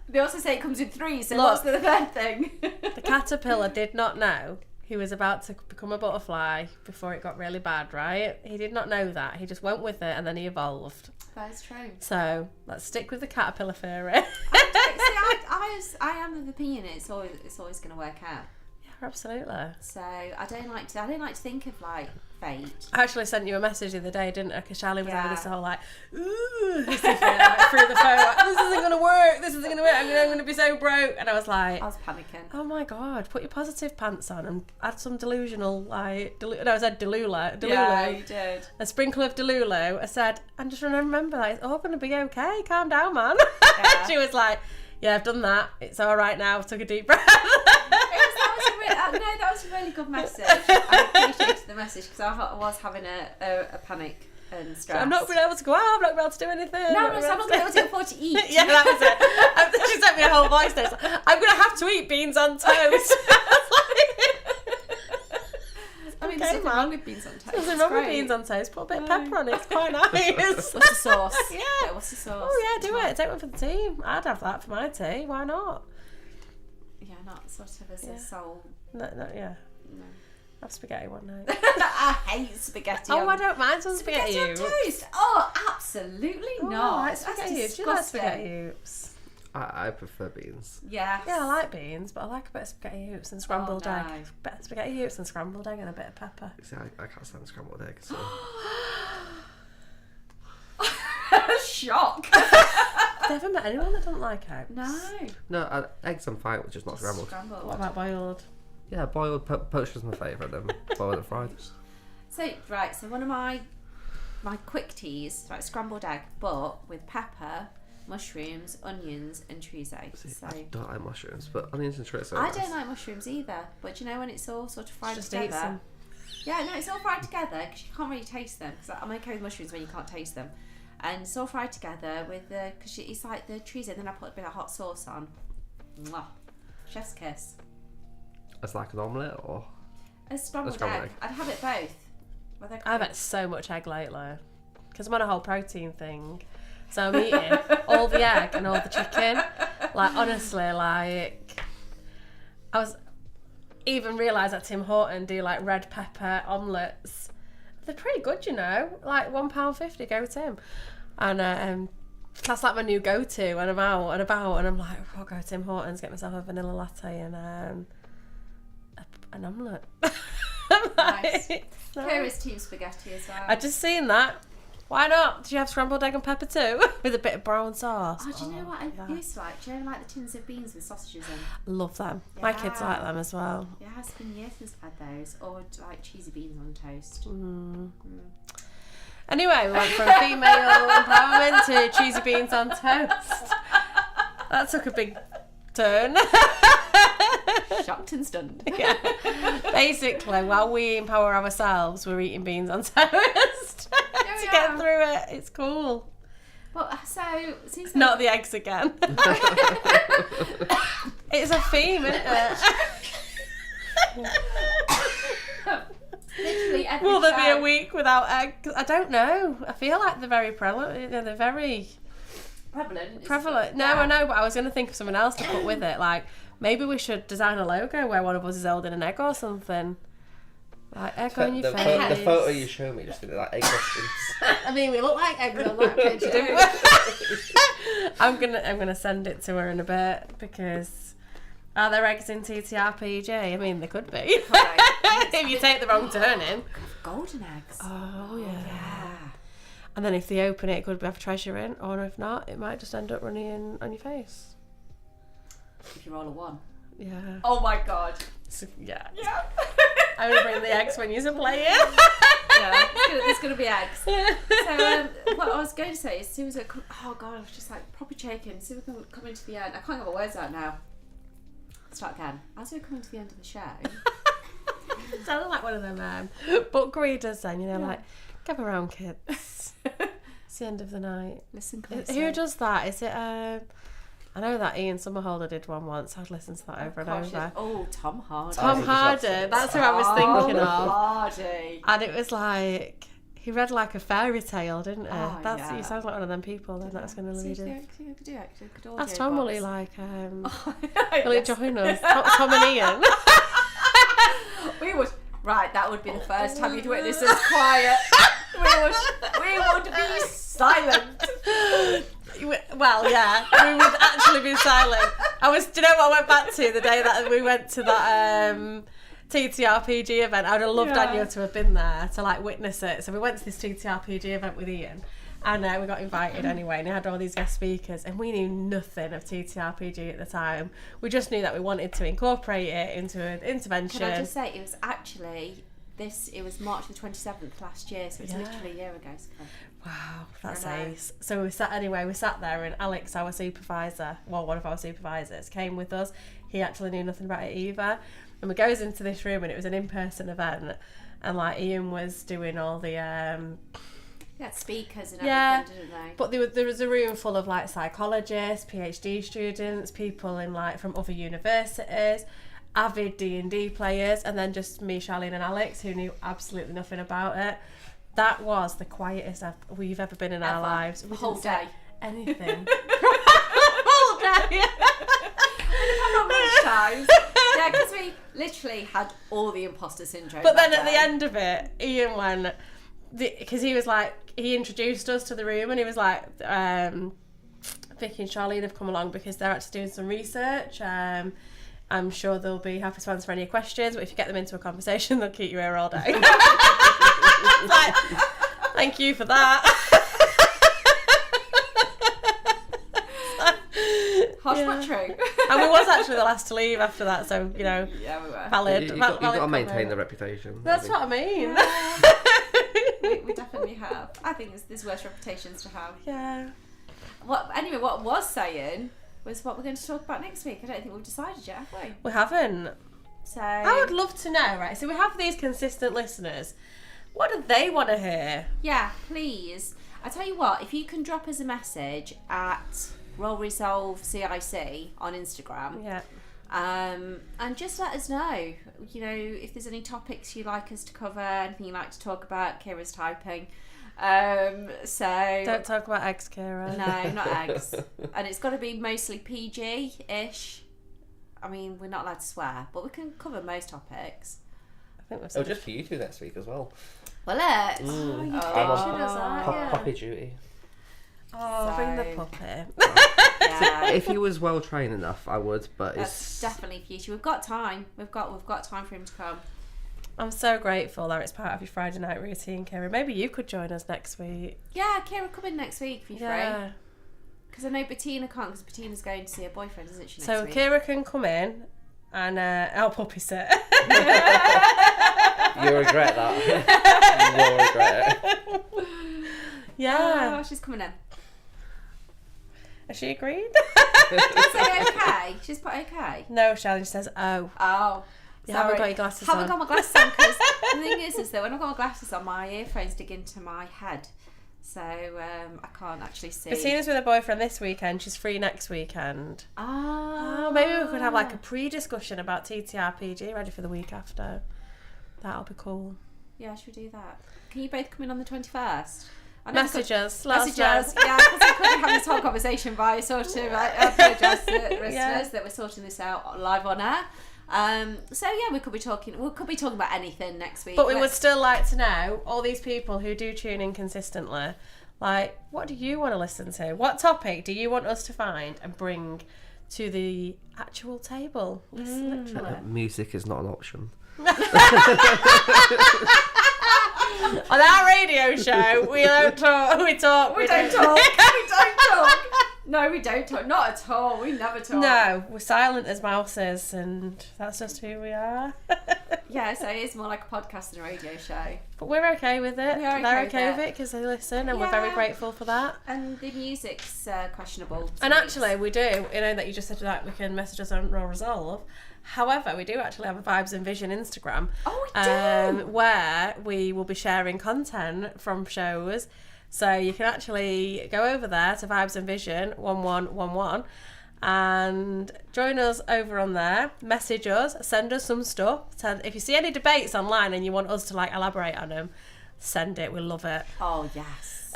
They also say it comes in threes, so Look. what's the third thing? The caterpillar did not know he was about to become a butterfly before it got really bad, right? He did not know that. He just went with it, and then he evolved. That is true. So let's stick with the caterpillar theory. I am of the opinion it's always going to work out. Yeah, absolutely. So I don't like to think of like fate. I actually sent you a message the other day, didn't I? Because Charlie was over Yeah. this whole like, ooh, like, through the phone, like, this isn't going to work, I'm going to be so broke. And I was like, I was panicking. oh my God, put your positive pants on and add some delusional, like, no, I said Delulu. Yeah, you did. A sprinkle of Delulu. I said, and just remember that it's all going to be okay. Calm down, man. Yeah. She was like, yeah, I've done that. It's all right now. Took a deep breath. That was a really good message. I appreciated the message because I was having a panic and stress. I'm not being able to go out. I'm not being able to do anything. I'm not going to be able to afford to eat. Yeah, that was it. She sent me a whole voice note. Like, I'm going to have to eat beans on toast. I mean, okay, there's nothing man. wrong with beans on toast. There's It's nothing wrong with great. beans on toast. Put a bit of pepper on it. It's quite nice. What's the sauce? Yeah. What's the sauce? Oh yeah, do it. Take one for the team. I'd have that for my tea. Why not? Yeah, not sort of as Yeah. a soul. No, yeah. No. Have spaghetti one night. I hate spaghetti. Oh, on, I don't mind some spaghetti on hoops. toast. Oh, absolutely Oh, not. I like That's spaghetti hoops. Do you like disgusting. spaghetti hoops? I prefer beans. Yes. Yeah, I like beans, but I like a bit of spaghetti hoops and scrambled no. egg. Bit of spaghetti hoops and scrambled egg and a bit of pepper. See, I can't stand scrambled eggs. So. Shock. I've never met anyone that doesn't like eggs. No. No, eggs I'm fine with, just not scrambled. Scrambled. What about boiled? Yeah, boiled, poached was my favourite, then boiled and fried. So one of my quick teas, like scrambled egg, but with pepper, mushrooms, onions, and chorizo. So I don't like mushrooms, but onions and chorizo. I don't like mushrooms either. But do you know when it's all sort of fried Just eat together? some. Yeah, no, it's all fried together because you can't really taste them. Because I'm okay with mushrooms when you can't taste them, and it's all fried together with the because it's like the chorizo. Then I put a bit of hot sauce on. Mwah. Chef's kiss. It's like an omelette or. A scrambled scrambled egg. egg. I'd have it both. But they're I've had so much egg lately because I'm on a whole protein thing. So I'm eating all the egg and all the chicken. Like, honestly, like, I was even realised that Tim Horton do, like, red pepper omelettes. They're pretty good, you know. Like, £1.50, go Tim. And that's, like, my new go-to when I'm out and about. And I'm like, I'll go to Tim Hortons, get myself a vanilla latte and an omelette. Nice. Nice. Kira's team spaghetti as well. I just seen that. Why not? Do you have scrambled egg and pepper too? With a bit of brown sauce. Oh, do you know what I yeah. used to like? Do you know like the tins of beans with sausages in? Love them. My kids Yeah. like them as well. Yeah, it has been years since I've had those. Or like cheesy beans on toast. Anyway, we went from female empowerment to cheesy beans on toast. That took a big turn. Shocked and stunned. Yeah. Basically, while we empower ourselves, we're eating beans on toast to get through it. It's cool. Well, so since Not the eggs again. It's a theme, isn't it? literally every Will there be show- a week without eggs? I don't know. I feel like they're very prevalent. You know, they're very prevalent? prevalent. No, Yeah. I know, but I was going to think of something else to put with it. Like, maybe we should design a logo where one of us is holding an egg or something. Like, egg on your The face. photo you showed me just did it like egg questions. I mean, we look like eggs on that picture, don't we? I'm gonna send it to her in a bit because are there eggs in TTRPG? I mean, they could be. If you take the wrong turning. Golden eggs. Oh yeah. Yeah. And then if they open it, it could have treasure in, or if not, it might just end up running in on your face. If you roll a 1. Yeah. Oh my god. So, yeah. Yeah. I'm gonna bring the eggs when you're playing. Yeah, there's gonna be eggs. So what I was going to say is, as soon as oh god, I was just like proper shaking. As soon as we come into the end, I can't get my words out now. Start again. As we're coming to the end of the show, Sounded like one of them book readers then, you know, like, gather around kids. It's the end of the night. listen closely. Who does that? Is it I know that Ian Somerhalder did one once. I'd listen to that over and over. Oh, Tom Hardy. Tom he Hardy, does. that's who I was thinking Tom of. Hardy. And it was like, he read like a fairy tale, didn't he? Oh, That's yeah. He sounds like one of them people then that's going to See lead if us. you could do it. Good audio That's Tom, will he box. like, will he join us? Tom and Ian? We would. Right, that would be the first time you'd witness us quiet. We would be silent. Well, yeah, we would actually be silent. Do you know what I went back to the day that we went to that TTRPG event? I would have loved Yeah. Daniel to have been there to like witness it. So we went to this TTRPG event with Ian, and we got invited anyway, and he had all these guest speakers, and we knew nothing of TTRPG at the time. We just knew that we wanted to incorporate it into an intervention. Can I just say, it was actually it was March the 27th last year, so it's Yeah. literally a year ago. So. Wow, that's I know. ace. So we sat there, and Alex, our supervisor, well, one of our supervisors, came with us. He actually knew nothing about it either. And we goes into this room, and it was an in-person event, and like Ian was doing all the They had speakers and Yeah. everything, didn't they? but there was a room full of like psychologists, PhD students, people in like from other universities, avid D&D players, and then just me, Charlene and Alex, who knew absolutely nothing about it. That was the quietest we've ever been in our Ever. lives. The We whole didn't say day. anything. Whole day. Not many times. Yeah, because we literally had all the imposter syndrome. But then that at the day. end of it, Ian went, because he was like, he introduced us to the room, and he was like, Vicky and Charlene have come along because they're actually doing some research. I'm sure they'll be happy to answer any questions, but if you get them into a conversation, they'll keep you here all day. Like, thank you for that. Harsh Yeah. but true. And we was actually the last to leave after that, so, you know, Yeah, we were. valid. You've valid got to maintain comment. the reputation. That's what I mean. We definitely have. I think there's worse reputations to have. Yeah. What I was saying was what we're going to talk about next week. I don't think we've decided yet, have we? We haven't. So I would love to know, right? So we have these consistent listeners. What do they want to hear? yeah, please. I tell you what, if you can drop us a message at Roll Resolve CIC on Instagram, Yeah. and just let us know. You know, if there's any topics you'd like us to cover, anything you'd like to talk about. Kira's typing. So Don't talk about eggs, Kira. no, not eggs, and it's got to be mostly PG-ish. I mean, we're not allowed to swear, but we can cover most topics. I think we've Oh, said just for you two next week as well. Will it? Oh, you I'm on ditching us, aren't you? Poppy duty. Oh, bring the So- puppy. Yeah. If he was well trained enough, I would. But That's it's definitely future. We've got time. We've got time for him to come. I'm so grateful that it's part of your Friday night routine, Kira. Maybe you could join us next week. Yeah, Kira, come in next week if you're free. Yeah. Because I know Bettina can't, because Bettina's going to see her boyfriend, isn't she, next So week? Kira can come in and I'll puppy sit. you'll regret that. You'll regret it. Yeah. Oh, she's coming in. Has she agreed? Say okay. She's put okay. No, Shelley says, oh. Oh. You haven't sorry. got your glasses Haven't on. got my glasses on, because the thing is that when I've got my glasses on, my earphones dig into my head. So I can't actually see. Bettina's with her boyfriend this weekend. She's free next weekend. Oh, Maybe we could have like a pre-discussion about TTRPG ready for the week after. That'll be cool. Yeah, should we do that? Can you both come in on the 21st? I know we could- Message us. Let us Message know. us, yeah, because we couldn't have this whole conversation by sort of. I apologise to the listeners Yeah. that we're sorting this out live on air. So yeah, we could be talking about anything next week. But we would still like to know, all these people who do tune in consistently, like, what do you want to listen to? What topic do you want us to find and bring to the actual table? Literally. Music is not an option. On our radio show, we don't talk. We talk. We don't talk. We don't talk. No, we don't talk. Not at all. We never talk. No, we're silent as mouses, and that's just who we are. Yeah, so it is more like a podcast than a radio show. But we're okay with it. We are They're okay okay with with it because they listen, and we're very Yeah. grateful for that. And the music's questionable. And actually, we do. You know that you just said that we can message us on Raw Resolve. However, we do actually have a Vibes and Vision Instagram. Oh, we do. Where we will be sharing content from shows. So you can actually go over there to Vibes and Vision 1111 and join us over on there. Message us, send us some stuff. If you see any debates online and you want us to like elaborate on them, send it. We love it. Oh yes.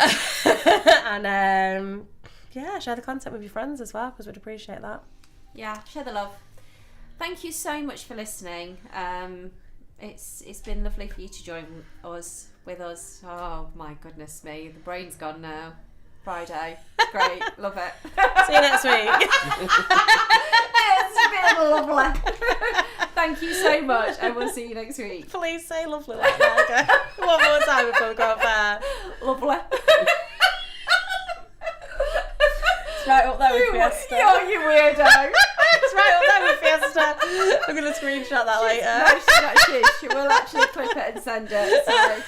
And yeah, share the content with your friends as well because we'd appreciate that. Yeah, share the love. Thank you so much for listening. It's been lovely for you to join us with us. Oh my goodness me, the brain's gone now. Friday, great, love it. See you next week. It's been lovely. Thank you so much, and we'll see you next week. Please say lovely like that. Okay. One more time before we go up there. Lovely. It's right up there with Fiesta. You weirdo. It's right up there with Fiesta. I'm going to screenshot that later. No, she will actually clip it and send it. So